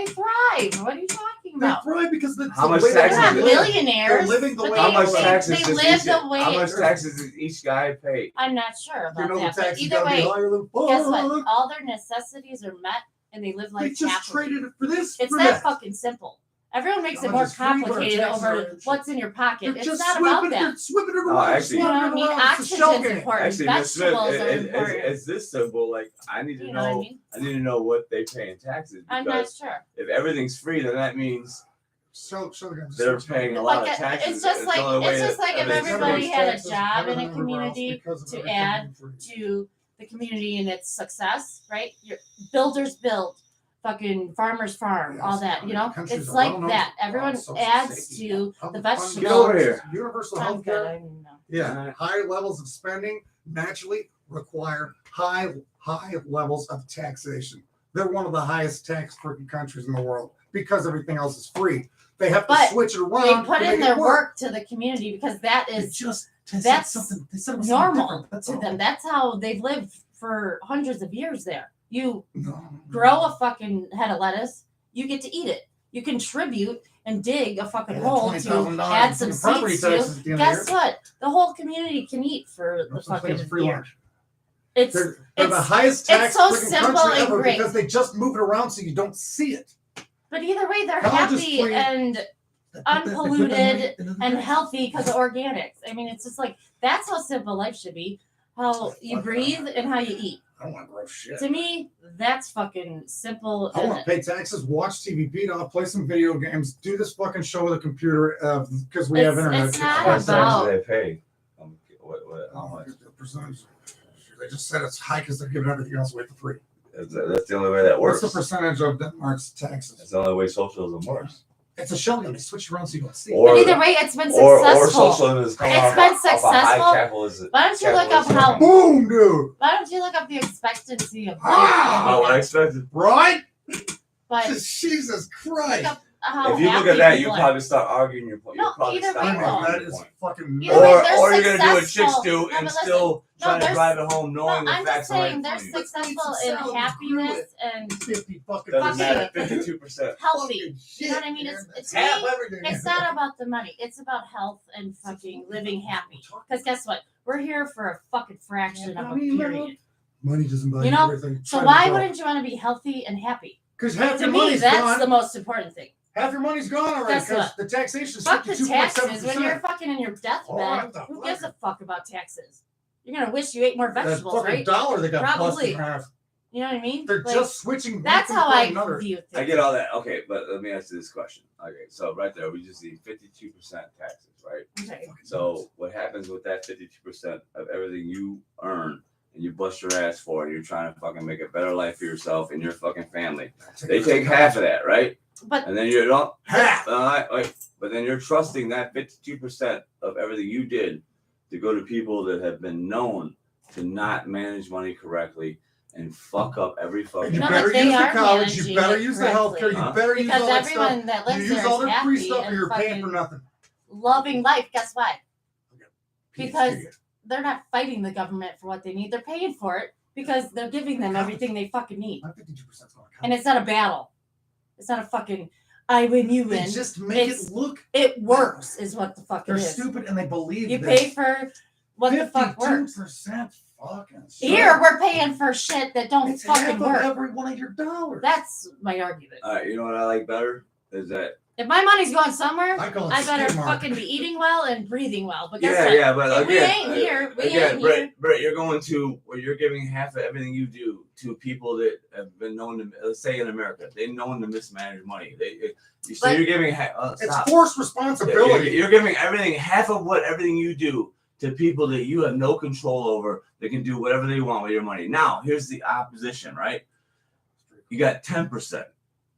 thrive. What are you talking They about? thrive because the How much way They're taxes not is it? millionaires. They're living the but way- How they, much they, taxes they does live each, the way. how much taxes does each guy pay? I'm not sure You about know the that, but taxes either gotta be way, higher than guess what? fuck. All their necessities are met, and they live They life just happily. traded it for this. It's for that that. fucking simple. Everyone makes How it much more is free, but our complicated taxes are over shit. what's in your pocket. They're It's just not swimming, about that. They're swimming it Oh, around. actually- You know what I swimming mean? around. It's a shell Oxygen's game. important. Actually, Miss Smith, Vegetables are important. it's this simple. Like I need to You know what I know. mean? I need to know what they pay in taxes I'm not because sure. if everything's free, then that means Show the guy. Just they're switch it. paying a lot Like of taxes. it's just the like only way it's just that like if everything's everybody free. had a Taxes job better in than a everywhere else community because of to everything add being free. to the community and its success, right? Your builders build, fucking farmers farm, all that. You know, Countries it's are like well known that. for Everyone social adds safety, to public the funding. vegetables. Get over here. Universal I'm health good. care. I don't know. Yeah, high levels of spending naturally require high levels of taxation. They're one of the highest tax freaking countries in the world because everything else is free. They have to But switch it around. They to put make in it their work to the community because that They is just that's they said it was something normal different, that's to all. them. That's how they've lived for hundreds of years there. You No. grow a fucking head of lettuce, you get to eat it. You contribute and dig a fucking Yeah, hole to $20,000 add some in property seeds to. taxes at the end of the Guess what? The whole community can eat for the No such thing as fucking free year. lunch. It's They're the it's highest it's tax so freaking simple country and ever great. because they just move it around so you don't see it. but either way they're College is happy free. and They put that unpolluted money into the and taxes. healthy because of organics. I mean, it's just like that's how simple life should be. How you Fuck breathe that. and how you eat. I don't want to grow shit. To me, that's fucking simple. I want And to pay taxes, watch TV, beat off, play some video games, do this fucking show with a computer because we have It's- internet. it's shit. not How much about- taxes they pay? How Oh, much? the percentage. They just said it's high because they're giving everything else away for free. That's the only way that What's works. the percentage of Denmark's taxes? That's the only way socialism works. It's a shell game. They switch around so you don't see it. Or but either way, it's been or successful. socialism is coming It's off, been off a high successful. capitalism. Why don't you look up capitalism. how? Boom, dude. Why don't you look up the expectancy of life? Ah! Oh, what I expected. Right? But Jesus look Christ. up how If you look happy at that, you people are. probably start arguing your point. No, You'll probably either stop way, arguing though. That your is point. fucking Either way, they're Or you're gonna do a chick successful. stew No, and but still trying to there's- drive it home knowing No, the I'm facts just are right saying they're in front of you. successful It's in a salad, happiness and 50 fucking Doesn't matter. fucking 52%. healthy. fucking You know what I shit, mean? man. It's That's to me, half everything. it's not about the money. It's about health and fucking living happy. Because guess what? We're here for a fucking fraction of a period. Money doesn't buy You know, everything. So why wouldn't you want to be healthy and happy? Because half To your me, money's that's gone. the most important thing. Half your money's gone already Guess because what? the taxation is Fuck the 52.7%. taxes. When you're fucking in your deathbed, What the who fuck? gives a fuck about taxes? You're gonna wish you ate more that vegetables, fucking right? dollar they got Probably. busted in half. You know what I mean? They're Like, just switching. one that's thing how for I another. view things. I get all that. Okay, but let me ask you this question. Okay, so right there, we just need 52% taxes, right? Okay. So what happens with that 52% of everything you earn and you bust your ass for, and you're trying to fucking make a better life for yourself and your fucking family? They take half of that, right? But And then you don't. Half. Wait, but then you're trusting that 52% of everything you did to go to people that have been known to not manage money correctly and fuck up every And fucking. you No, but better they use the are college. You managing better it use the healthcare. correctly. You Huh? better use because all that stuff. everyone that You lives use there all is their free happy stuff, or and you're paying for fucking nothing. loving life. Guess why? Because Idiot. they're not fighting the government for what they need. They're paying for it because they're giving them everything they fucking need. My 52% is going to And it's not a battle. It's not a fucking I win, you They win. just make It's- it look. It works, is what the fuck They're it is. stupid and they believe You this. pay for what the fuck works. 52% fucking. Here, we're paying for shit that don't It's half fucking of work. every one of your dollars. That's my argument. All right, you know what I like better is that. If my money's going somewhere, I call it I better skid mark. fucking be eating well and breathing well. But guess what? Yeah, but If we again, ain't here. We again, ain't here. Brett, you're going to where you're giving half of everything you do to people that have been known to, let's say in America, they're known to mismanage money. So But- you're giving It's stop. forced responsibility. You're giving half of everything you do to people that you have no control over. They can do whatever they want with your money. Now, here's the opposition, right? You got 10%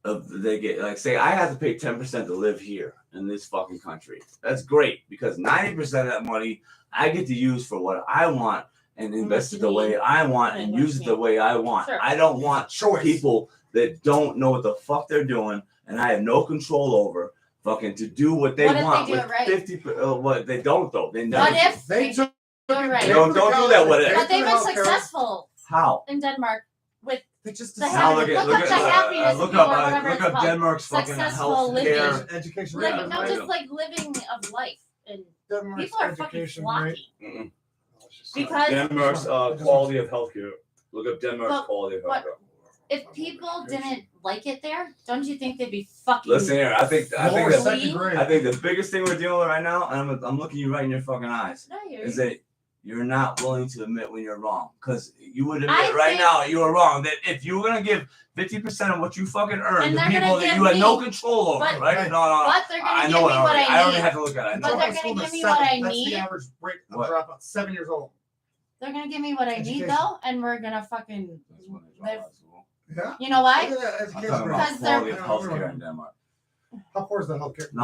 of they get, like, say I have to pay 10% to live here in this fucking country. That's great because 90% of that money I get to use for what I want and invest it the way I want and use it the way I want. Sure. I don't want Choice. people that don't know what the fuck they're doing and I have no control over fucking to do what they What if want they do with it right? 50. What they don't though. They never. What if They they took do it right? Don't do that with it. But they've been Healthcare. successful How? in Denmark with They just The Now happiness- look up the happiness look of people or up whatever it's called. Denmark's fucking Successful health living. care. education living, rate. no, just like living of life, and Denmark's people are fucking education flocking rate. Mm-mm. because Denmark's quality of healthcare. Look up Denmark's But quality of what- healthcare. if people didn't like it there, don't you think they'd be fucking? Listen here, I think Lower that, second grade. I think the biggest thing we're dealing with right now, and I'm looking you right in your fucking eyes, No, you're- is that you're not willing to admit when you're wrong. Because you would admit I right think- now you were wrong. That if you were gonna give 50% of what you fucking earn And to they're people gonna that give you had no me- control over, but- right? No. but they're gonna I give know me it what already. I I already need. have to look at it. I But know. they're High gonna school give to me 7. what I That's need. the average rate of What? dropout. 7 years old. They're gonna give me what I need Education. though, and we're gonna fucking That's when they live. drop out of school. Yeah. You know why? Look at that I'm education talking rate. about Because they're- quality of healthcare in Denmark. How poor is the healthcare? No.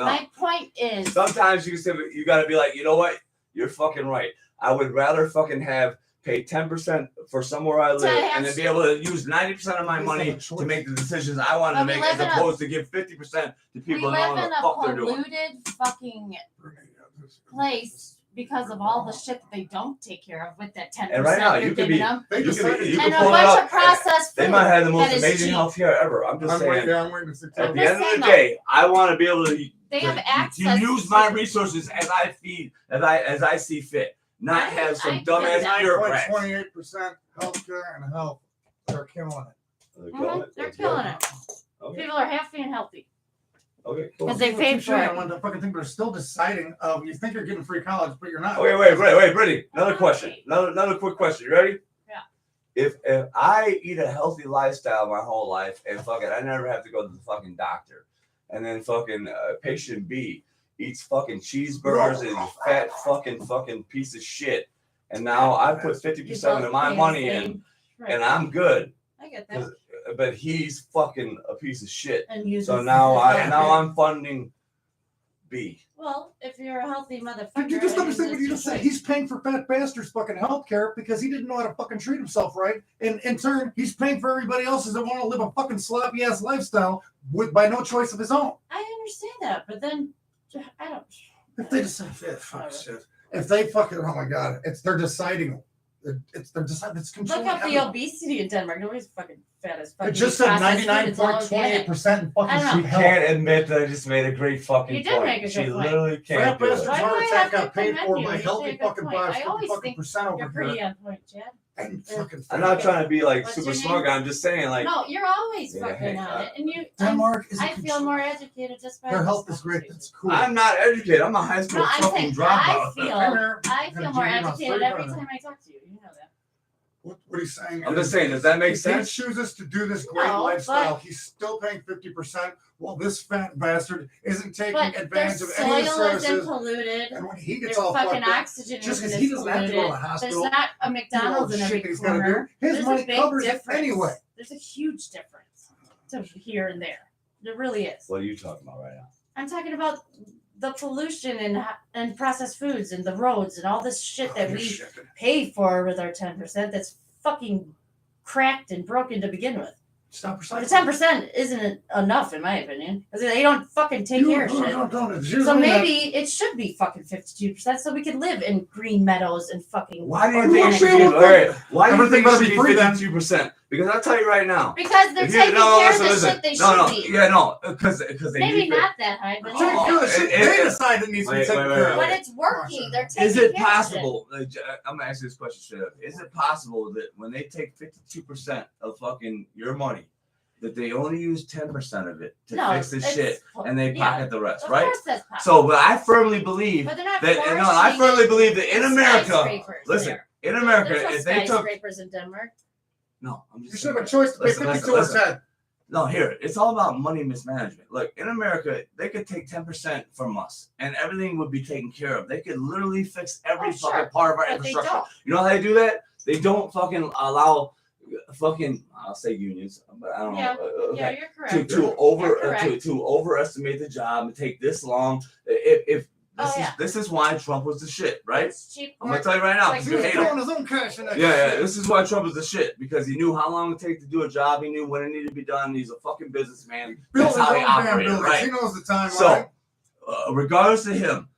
My point is, Sometimes you gotta be like, you know what? You're fucking right. I would rather fucking have pay 10% for somewhere I live have- and then be able to use 90% of my Please money have a choice. to make the decisions I want to But we make live as in a- opposed to give 50% to we people that live know in what the a fuck they're doing. polluted fucking place because of all the shit that they don't take care of with that 10% And right now, you're you could giving be- them, They You can, decided you and can a pull it bunch up. of processed They food. might have the most that is amazing cheap. healthcare ever. I'm just saying. I'm waiting to see. At the I'm end of saying the though, day, I want to be able to They have to access use my to- resources as I see fit, not I- have some I get dumbass that. bureaucrats. 28% healthcare and health. They're killing it. They're killing it. Okay. People are happy and healthy Okay. Cool. because they Well, paid touche, for I it. want to fucking think they're still deciding. You think you're getting free college, but you're not. Okay, wait, Brittany. Another question. Another quick question. You ready? Yeah. If I eat a healthy lifestyle my whole life and fucking I never have to go to the fucking doctor, and then fucking patient B eats fucking cheeseburgers and is a fat fucking piece of shit, and now I put 50% of my money in, and I'm good, I get that. but he's fucking a piece of shit. And use So it now as a- I'm funding B. Well, if you're a healthy motherfucker, Did you just and understand what you just said? He's paying for fat bastards' fucking healthcare because he didn't know how to fucking treat himself right. And in turn, he's paying for everybody else's that want to live a fucking sloppy ass lifestyle by no choice of his own. I understand that, but then I don't. If they decide, fuck shit. If they fucking, oh my god, they're deciding. They're deciding. It's Look controlling. up the everyone. obesity in Denmark. Nobody's fucking fat as fuck. It just said 99.28% in I fucking don't cheap know. health. Can't admit that I just made a great fucking You did point. make a She good point. literally can't Fat do bastards' it. Why do heart I attack have to got paid commend for you? by You healthy say a good fucking point. I always fucking think percent You're over pretty here. on point, Chad. And fucking I'm not trying to be like What's super your smart name? guy. I'm just saying, like, No, you're always Yeah, fucking hey, on it, and you. Denmark is. I feel more educated just by Their this health is stuff, great. too. That's cool. I'm not educated. I'm a high school No, I'm fucking saying dropout. I feel more educated every time I talk to you. You know that. What are you saying? I'm just saying, does that make If sense? he chooses to do this great No, lifestyle, but- he's still paying 50%, while this fat bastard isn't taking But their advantage of any of the soil isn't services. polluted. And when he Their gets all fucking fucked up, oxygen just isn't because he doesn't have to go to the polluted. There's hospital, not a do all McDonald's the in shit every that he's gotta corner. do, his There's money a big covers it difference. anyway. There's a huge difference to here and there. There really is. What are you talking about right now? I'm talking about the pollution and processed foods and the roads and all this shit that You're we shifting. pay for with our 10% that's fucking cracked and broken to begin with. Stop But the recycling. 10% isn't enough, in my opinion, because they don't fucking take You- care of shit. It's So usually maybe it should be fucking 52% so we can live in green meadows and fucking. Why do you Oh, think you it should should be? be- All right. Why do you Everything think it better should be be free then. 52%? Because I'll tell you right now. Because they're If you- taking no, care listen, of the listen. shit they No, should be. yeah, no, because they Maybe need not that high, but Take care of the shit they decide that needs to be Wait, taken wait, care wait, of. when it's working, they're taking Is it care possible? I'm gonna ask you this question straight up. Is it possible that when they take 52% of fucking your money, that they only use 10% of it to No, fix the it's- shit and they yeah, pocket the rest, Of right? course that's possible. So, but I firmly believe But they're not that flourishing. no, I firmly believe that in America, skyscrapers listen, there. in America, There's no if they took skyscrapers in Denmark. no, I'm just You should have a saying. choice to pay Listen, 52 or listen. 10. No, here, it's all about money mismanagement. Look, in America, they could take 10% from us and everything would be taken care of. They could literally fix every Oh, sure. fucking part of our But they infrastructure. don't. You know how they do that? They don't fucking allow fucking, I'll say unions, but I don't Yeah. know. Yeah, Okay. you're correct. To correct. to overestimate the job and take this long. If Oh, yeah. this is why Trump was the shit, right? It's cheap I'm gonna work. tell you right now. Like because He you was hate him. throwing his own cash in that Yeah, shit. this is why Trump was the shit because he knew how long it takes to do a job. He knew when it needed to be done. He's a fucking businessman. Built That's his how own he damn operated, buildings. right? He knows the timeline. So, regardless of him,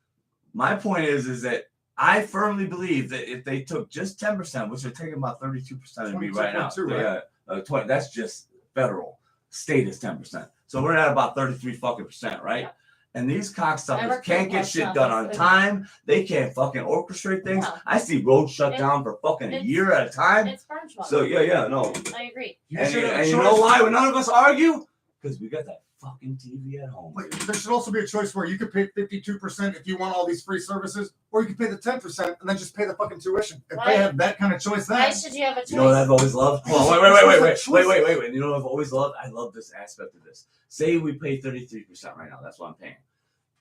my point is that I firmly believe that if they took just 10%, which they're taking about 32% of me right now, 22.2, right? 20, that's just federal. State is 10%. So we're at about 33 fucking percent, right? Yeah. And these I cocksuckers work can't for get post shit done on office. time. They can't fucking orchestrate things. No. I see roads shut It- down for fucking a it's- year at a time. It's burn trouble. So no. I agree. You And, should have a you choice. know why none of us argue? Because we got that fucking TV at home. Like, there should also be a choice where you could pay 52% if you want all these free services, or you could pay the 10% and then just pay the fucking tuition. If Why- they have that kind of choice, Why then should you have a choice? You know what I've always loved? Hold on, wait. You know what I've always loved? I love this aspect of this. Say we pay 33% right now. That's what I'm paying.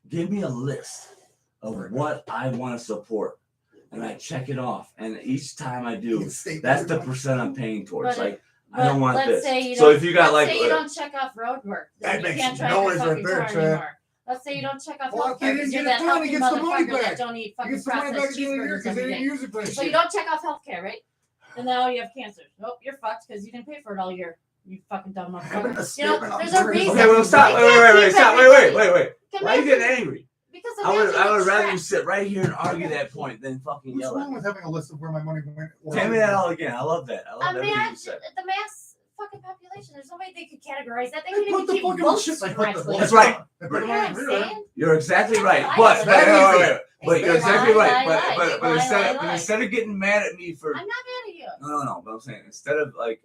Give me a list of what I want to support, and I check it off. And each time I do, that's the percent I'm paying towards. But like I don't want let's this. Say you So don't, if you got let's like, say you don't check off road work, then That you makes can't drive noise your right fucking there, car Chad. anymore. Let's say you don't check off Well, health if he care didn't because you're get that his money, healthy he gets the money motherfucker that back. don't eat He fucking gets the money back processed at the end of the year cheeseburgers because they every didn't day. use it for that So you shit. don't check off health care, right? And now you have cancer. Nope, you're fucked because you didn't pay for it all year. You fucking dumb Having a motherfucker. You know, statement on there's the a burger. reason. okay, well stop. We can't keep everybody. Wait. Can Why are you imagine- getting angry? Because I would imagine rather track. you sit right here and argue that point than fucking What's yell at wrong me. with having a list of where my money went? Tell me that all again. I love that. I love everything you Imagine said. the mass fucking population. There's no way they could categorize that. They They couldn't put even the keep fucking votes shit. They put correctly. the That's right. They put You it know on what I'm the rear. saying? You're exactly right. Lie, But lie, lie. but you're exactly Lie, right. lie, But lie, instead lie. instead of getting mad at me for I'm not mad at you. no, but I'm saying instead of like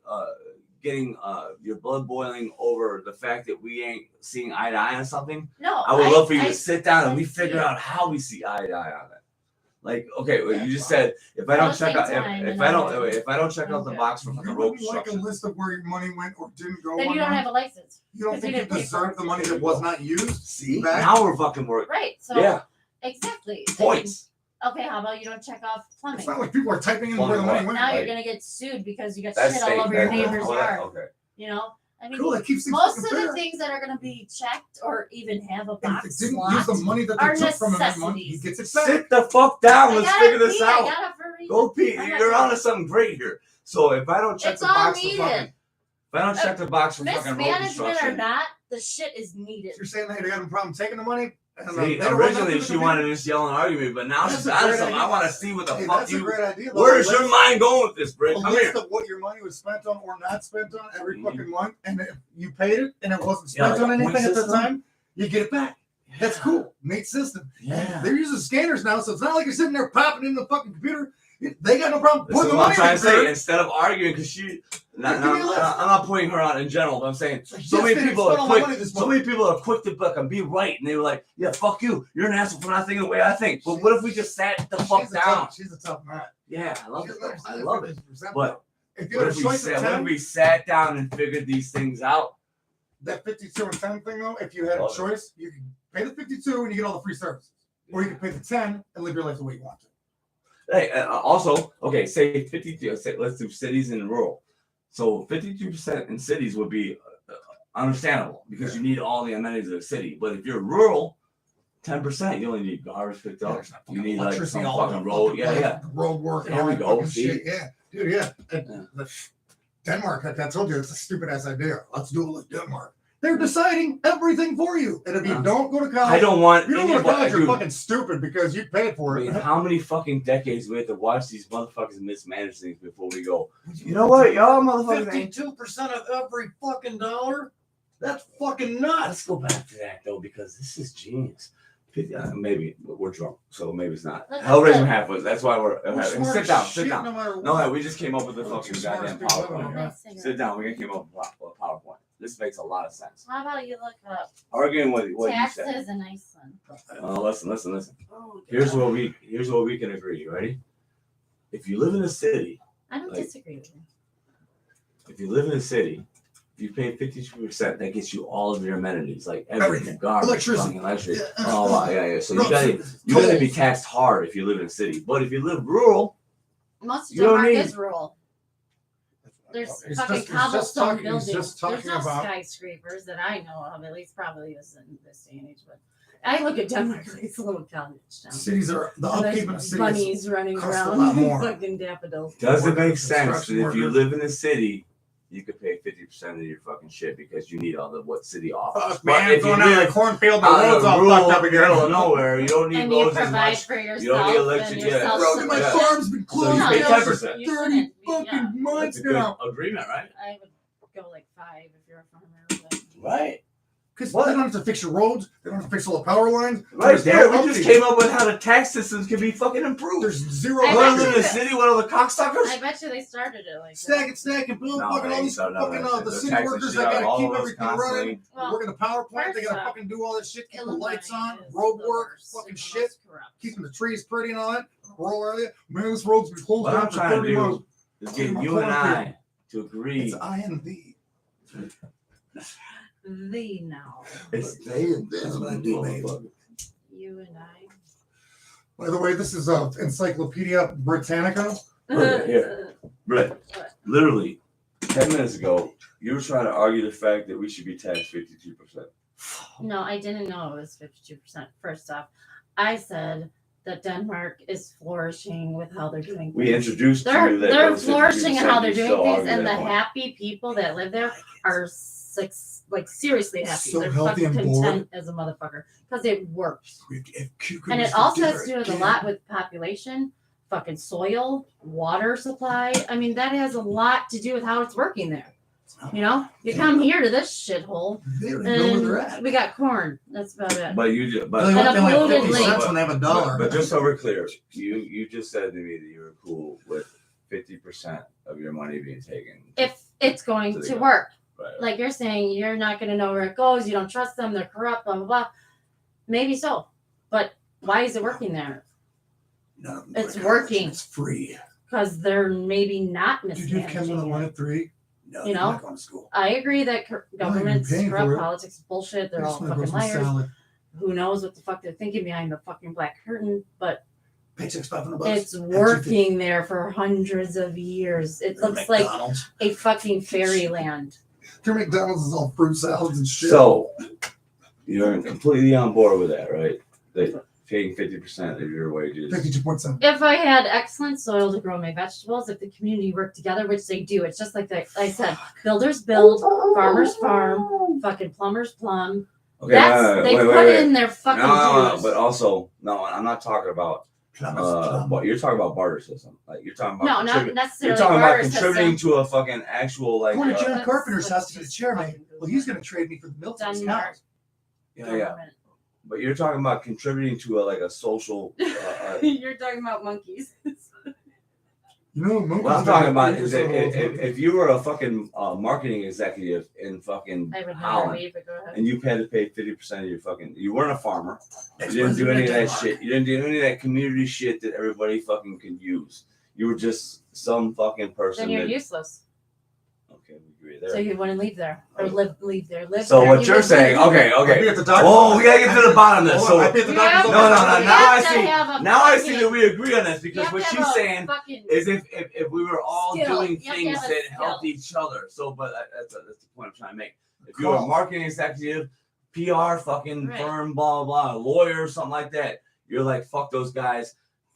getting your blood boiling over the fact that we ain't seeing eye to eye on something, No, I would love for you I to sit down and we I see figure it. out how we see eye to eye on it. Like, okay, well, you just said if I don't I'll check take out time if and I I'll don't do it. if I don't check out the Okay. box for fucking You road wouldn't like a construction, list of where your money went or didn't go. Then on you don't money? have a license. You don't if think you you didn't pay for deserve it. the money that was not used? see back? now we're fucking working. Right. So Yeah, exactly. points. Okay, how about you don't check off plumbing? It's not like people are typing in where the money went. Now you're Like- gonna get sued because you got That's shit all state. over your That- neighbor's well, yard. okay. You know, I mean, Cool, that keeps things most of fucking the fair. things that are gonna be checked or even have a If box it didn't use the slot. money that are they took from him that month, he necessities. gets it back. Sit the fuck down. Let's figure this I out. got it for a reason. Go pee. I'm not You're gonna- onto something great here. So if I don't check It's the all box for needed. fucking, if I don't check the box for fucking road Mismanagement or construction. not, the shit is needed. You're saying they had a problem taking the money? And, See, they don't want originally nothing to she do with wanted it? to just yell and argue with me, but now That's she's a onto great something. idea. I want to see what the Hey, fuck that's a you. great idea. though. Where's Let's- your mind going with this, Britt? a Come list here. of what your money was spent on or not spent on every Mhm. fucking month, and if you paid it and it wasn't Yeah, spent like on a point anything at the system? time, you get it back. That's cool. Neat system. Yeah. They're using scanners now, so it's not like you're sitting there popping in the fucking computer. They got no problem This putting is the what I'm money trying in to the say. computer. Instead of arguing, because she, Give me a list. I'm not pointing her out in general, but I'm saying Like, so yes, many they people spent are all my quick. money this So month. many people are quick to fucking be right, and they were like, "Yeah, fuck you. You're an asshole for not thinking the way I think." But what if we just sat the fuck down? She's a tough man. Yeah, I love She's it. never I said love it. 50%. But if you what had if a we choice sat? of What if 10, we sat down and figured these things out? that 52 and 10 thing though, if you had a Love it. choice, you could pay the 52 and you get all the free services, or you could pay the 10 and live your life the way you want to. Hey, also, okay, say 52. Let's do cities and rural. So 52% in cities would be understandable because you need all the amenities of the city. But if you're rural, 10%, you only need garbage picked up. You need like some all fucking the road. Yeah. road work. and There all we that go, fucking see? shit. Yeah, dude. Yeah. Yeah. Denmark, like I told you, it's a stupid ass idea. Let's do it like Denmark. They're deciding everything for you. And if you don't go to college, I don't want. you don't go to anybody- college, you're dude, fucking stupid because you paid for I it. mean, how many fucking decades we have to watch these motherfuckers mismanage things before we go? You know what, y'all motherfuckers ain't. 52% of every fucking dollar. That's fucking nuts. Let's go back to that though, because this is genius. Maybe we're drunk, so maybe it's not. Let's Hellraiser just- half was. That's why we're. Smart Sit down. shit Sit down. No, matter No, what. we just came up with the We're fucking too smart goddamn to be living PowerPoint. on that. Sit down. We came up with a PowerPoint. This makes a lot of sense. How about you look up Arguing what you said. taxes in Iceland? Listen. Oh, Here's what we can agree. Ready? If you live in a city, I don't like- disagree with you. if you live in a city, if you pay 52%, that gets you all of your amenities, like everything, Everything. garbage, Electricity. fucking electricity. Yeah. Oh, wow, yeah. So Roads, you're gonna be tolls. taxed hard if you live in a city. But if you live rural, Most of You don't Denmark need- is rural. There's He's fucking just cobblestone talking- he's buildings. just There's talking no about- skyscrapers that I know of, at least probably is in this day and age. But I look at Denmark like it's a little college town. Cities are the And upkeep of the there's cities. bunnies running cost a around, lot more. fucking daffodils. does it Workers, make sense construction that if you workers. live in a city, you could pay 50% of your fucking shit because you need all the what city offers? Fuck, But man, if you going out in the live cornfield, the out in roads the all rural fucked up again. middle of nowhere, you don't need And you roads as provide much. for You don't need yourself electric- and yeah. yourself. Bro, my Yeah. farm's been So you closed pay down 10%. You 30 shouldn't. fucking Yeah. months That's a good now. agreement, right? I would go like 5 if you're a farmer. But Right. Because What? they don't have to fix your roads. They don't have to fix all the power lines. Right There's there, no we just upkeep. came up with how the tax systems can be fucking improved. There's zero. I You bet want to live in a you- city with all the cocksuckers? I bet you they started it like Stack that. it, stack it, boom. No, fucking they all these don't know fucking that. the They're city taxing workers shit that out of gotta all keep of us everything running. constantly. Well, Working the power plant, they first gotta off, fucking do all this shit, keep the Illinois lights on, is road the work, worst fucking and the shit, most corrupt. keeping the trees pretty and all that. Rural area, man, this road's been closed What down I'm for trying to 30 months. do is get my you and cornfield. I to agree. It's I and thee. They know. It's they and them. That's what I do, babe. motherfucker. You and I. By the way, this is Encyclopedia Britannica. Okay, here. Brett, literally 10 minutes ago, you were trying to argue the fact that we should be taxed 52%. No, I didn't know it was 52%. First off, I said that Denmark is flourishing with how they're doing We things. introduced to They're you that they're those 52%, flourishing in how they're you doing still things, argue and the that point. happy people that live there are like seriously happy. So they're healthy fucking and bored. content as a motherfucker because it works. And And it also has to do with a lot with population, fucking soil, water supply. I mean, that has a lot to do with how it's working there. You know, you come here to this shithole, They don't even know where they're at. and we got corn. That's about it. But you just, They but, only And a have polluted 50 lake. cents when they have a dollar. but just so we're clear, you just said to me that you were cool with 50% of your money being taken. If it's going To the to government. work, Right. like you're saying, you're not going to know where it goes. You don't trust them. They're corrupt. Blah blah blah. Maybe so, but why is it working there? No, It's working. It's free. Because they're maybe not Did you have kids on the mismanaging one it. at 3? No, You they're know? not going to school. I agree that government's paying for corrupt, it. politics is bullshit. They're They all just wanna go fucking some liars. salad. Who knows what the fuck they're thinking behind the fucking black curtain? But Paycheck's $500. it's working there for hundreds of years. It looks like McDonald's. a fucking fairyland. Your McDonald's is all fruit salads and shit. So you're completely on board with that, right? That paying 50% of your wages. 52.7. If I had excellent soil to grow my vegetables, if the community worked together, which they do, it's just like I said, builders build, farmers farm, fucking plumbers plumb. Okay, That's they put in their fucking no, dues. but also no, I'm not talking about what you're talking about barter system. Like you're talking about No, not you're necessarily talking about barter contributing system. to a fucking actual like Going to John That's- Carpenter's that's house to get a just chair fucking made. Well, he's going to trade me for the Milton's Denmark. house. yeah. government. But you're talking about contributing to a social. You're talking about monkeys. You know, What I'm talking about is that if you were a fucking marketing executive in fucking I would never Holland leave, but go ahead. and you had to pay 50% of your fucking, you weren't a farmer. You didn't do any of that shit. You didn't do any of that community shit that everybody fucking can use. You were just some fucking person. Then you're that, useless. okay, we agree So there. you wouldn't leave there. Or leave there. Live So there. what You you're would saying, live- okay, I'll be okay. at the doctor's Oh, we gotta get to the bottom of this. Hold on, So I'll be at the You doctor's have office. no, to now I have see. a Now I see fucking- that we agree on this you because have what to she's have a saying fucking is if we were all skill. doing You have to things have a that skill. helped each other. So, but that's the point I'm trying to make. If you were a Call. marketing executive, PR fucking Right. firm, blah blah blah, lawyer, something like that, you're like fuck those guys.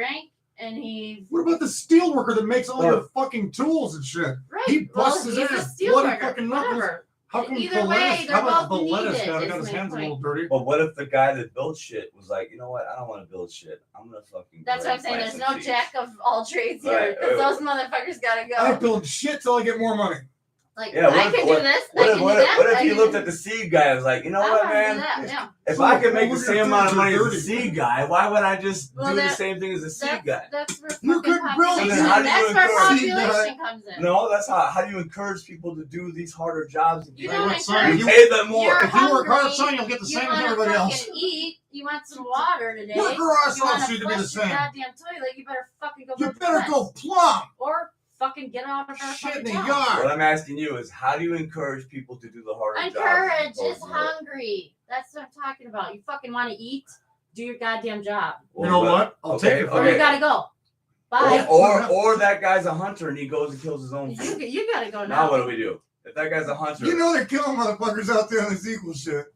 drank and he What about the steel worker that makes all Yeah. your fucking tools and shit? right. He busts well, his he's a ass, steel bloody worker. fucking knuckles. Whatever. How come Either way, Valetta's- they're how about both Valetta's needed, got is his my hands a point. little dirty? But what if the guy that built shit was like, you know what? I don't want to build shit. I'm gonna fucking. That's go what I'm saying. plant There's some no seeds." jack of all trades here Right, because right. those motherfuckers gotta I go. build shit till I get more money. Like Yeah, I can do this. I can do that. What if I he can looked do at the seed guy and was like, you know I what, wanna man? do that, yeah. If So, I can make well, the look at same amount of things money are as a dirty. seed guy, why would I just Well, do the that- same thing as a seed That's, guy? that's where You fucking could build population. it. How do you That's where encourage- population comes in. No, that's how do you encourage people to do these harder jobs? And You Hey, don't what, son? encourage. you pay them more. You're If you work hard, hungry, son, you'll get the You same as want to everybody fucking else. eat. You want some water today. Work You our want ass off so to you can be the flush your same. goddamn toilet. You better fucking go. You build better fence. go plumb. Or fucking get out of our Shit fucking in the town. yard. What I'm asking you is, how do you encourage people to do the harder jobs? Encourage as opposed is to- hungry. That's what I'm talking about. You fucking want to eat? Do your goddamn job. You know what? I'll Okay, take it. Or okay. you gotta go. Bye. Or that guy's a hunter and he goes and kills his own You, food. you gotta go now. Now what do we do? If that guy's a hunter, You know they're killing motherfuckers out there on this equal shit.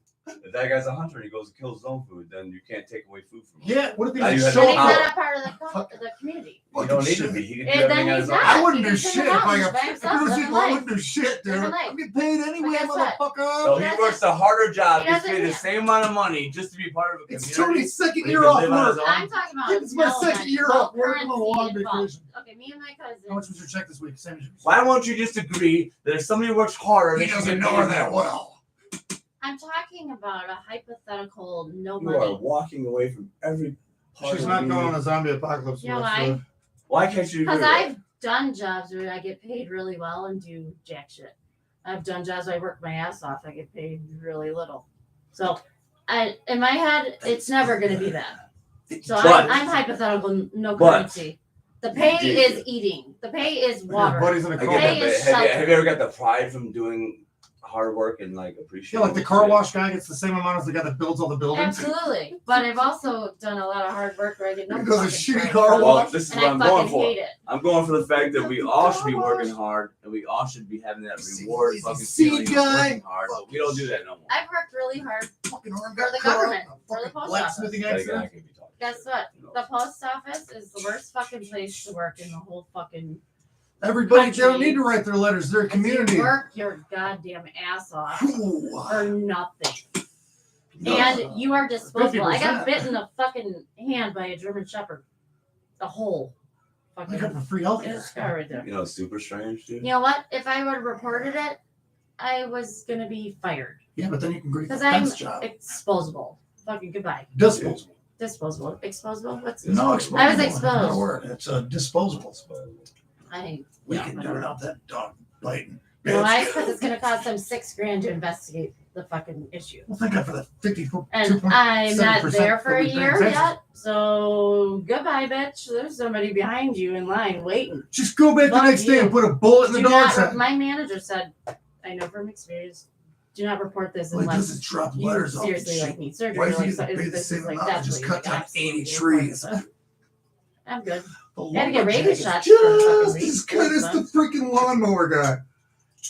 if that guy's a hunter and he goes and kills his own food, then you can't take away food from him. Yeah, what if Now he's you a have And no he's show power. not a part of the community. You don't need to be. He can do And then everything on he's his own. not. I wouldn't He do can shit sit if I down got by if himself, it was living equal. I life. wouldn't do shit, dude. Living life. I'm getting paid anyway, guess what? motherfucker. So he works a harder job, He gets doesn't- paid the same amount of money just to be part of a It's community. Tony's second He year can off live on his work. own. I'm talking about It's my no second money, year no off work. I'm on a currency long involved. vacation. Okay, me and my cousin. How much was your check this week? Same as yours. Why won't you just agree that if somebody works harder, He they should doesn't get know paid her that more? well. I'm talking about a hypothetical no You are money. walking away from every part She's of not me. going on a zombie apocalypse. You know with us, why? so- Why can't you agree Because with that? I've done jobs where I get paid really well and do jack shit. I've done jobs where I work my ass off. I get paid really little. So, in my head, it's never going to be that. So But- I'm hypothetical, no but- currency. The pay is eating. The pay is Your water. buddies in a I car. get Pay that, is but have shelter. you ever got the pride from doing hard work and like Yeah, appreciating? like the car wash guy gets the same amount as the guy that builds all the buildings. Absolutely. But I've also done a lot of hard work where I get no He does a fucking shitty credit car from. Well, wash. this is And what I I'm fucking going for. hate it. I'm going for the fact that we all should be working hard and we all should be having that reward He's a fucking seed feeling of guy. working hard. But we don't do that no more. I've worked really hard. Fucking arm For got the cut government, off. for the Fucking post blacksmithing Like, I accident. could be talking Guess shit, what? you know. The post office is the worst fucking place to work in the whole fucking. Everybody, they don't country. need to write their letters. They're a community. You work your goddamn ass off Ooh. for nothing. No. And you are disposable. I 50%. got bit in the fucking hand by a German Shepherd. The whole I fucking. got the free health It's a scar right there. You know, it's super strange, dude. You know what? If I would have reported it, I was gonna be fired Yeah, but then you can go get the because I'm fence job. exposable. Fucking goodbye. Disposable. Disposable. Exposable. What's No, exposable. I was That's not a exposed. word. It's disposable. I. We yeah, can do whatever. without that dog biting. You know why? bitch. Because it's gonna cost them $6,000 to investigate the fucking issue. Well, thank God for that 52.7%. And I'm not there for a that we pay year taxes. yet. So goodbye, bitch. There's somebody behind you in line waiting. Just go back the Fuck next day you. and put a bullet in the Do dog's not, head. my manager said, I know from experience, do not report this Like, unless does it drop you letters off? the seriously shit? like need surgery. Why or does he like, get to pay the this same is like amount? that's Just what cut you down absolutely 80 report trees. this. I'm good. The Had to get lumberjack rabies is shots for a fucking just week. as good as the That's freaking lawnmower guy.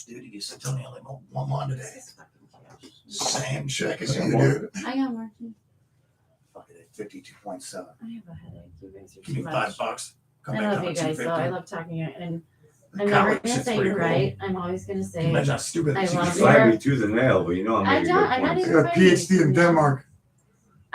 Dude, he used to tell me I only mowed one lawn today. Same check as you do. I got working. Fucking at 52.7. I have a headache. You guys are Give me too $5. much. Come I back love down you to guys, though. I 250. love talking to you. And The I'm never college going to shit's say pretty you're cool. right. I'm always going to say, Imagine how stupid I it is. love You you. Slide me tooth and nail, but you know I'm I making don't- good I'm not points. I even- got a PhD in Denmark.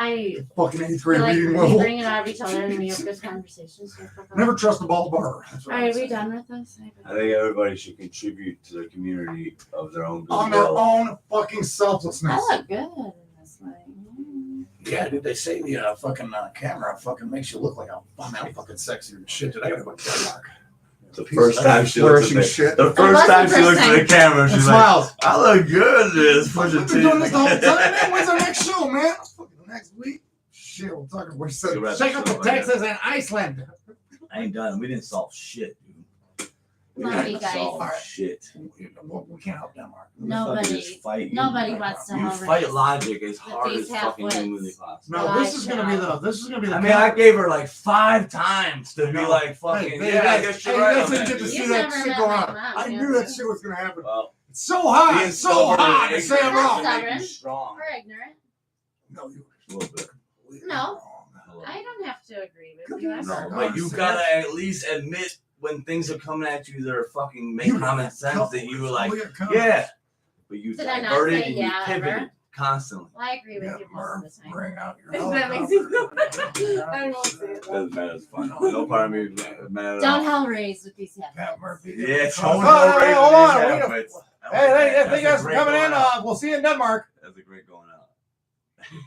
I Fucking 8th feel grade like reading we level. bring it out of each other and we have good conversations. So fuck off. Never trust the ball barber. That's what All I right, would are we say. done with this? I think everybody should contribute to the community of their own On their goodwill. own fucking selflessness. I look good in this thing. Yeah, dude, they say the fucking camera fucking makes you look like I'm fucking sexy and shit. Dude, I gotta go to Denmark. The first time she looks at Flourishing the, shit. the was first the time she first looks at time. the camera, And she's like, smiles. I look good in this. Push We've a been doing this the whole time, man. titty. When's our next show, man? Fucking next week. Shit, we're talking. We said You're right, check out the so, yeah. Texas and Iceland. I ain't done. We didn't solve shit, dude. We Love didn't you guys. solve Alright. shit. We can't help Denmark. Nobody- Fucking just fight. Nobody You wants to help fight her. logic as hard these as fucking half-wits. humanly possible. No, Well, this is gonna be the. I mean, I gave her like 5 times to be No. like fucking. Hey, yeah, I guys, guess you're hey, right. you on guys that, didn't get to dude. see You've that never shit met go my on. mom, I yeah. knew that shit was gonna happen. Well, It's so hot. being It's so hot to ignorant say I'm doesn't wrong. make you Stubborn. strong. We're ignorant. No, you A little bit. No. love I you. don't have to agree with Cookies. you. I'm No, sorry. but you gotta at least admit when things are coming at you that are fucking make common sense that you were like, yeah. But you Did I not diverted say and yeah, you pivoted ever? constantly. I agree with Yeah, you most Murph, of the time. bring out your If that makes you feel helicopter. I don't want to say it. Doesn't matter. It's fun. No part of me is mad at Don't all. hell raise with these Pat headphones. Murphy. Yeah, Hold Tony on, O'Reilly hold on, is wait that, a- but I Hey, like hey, that. thank you That's guys a for great coming going in. out. We'll see you in Denmark. That's a great going out.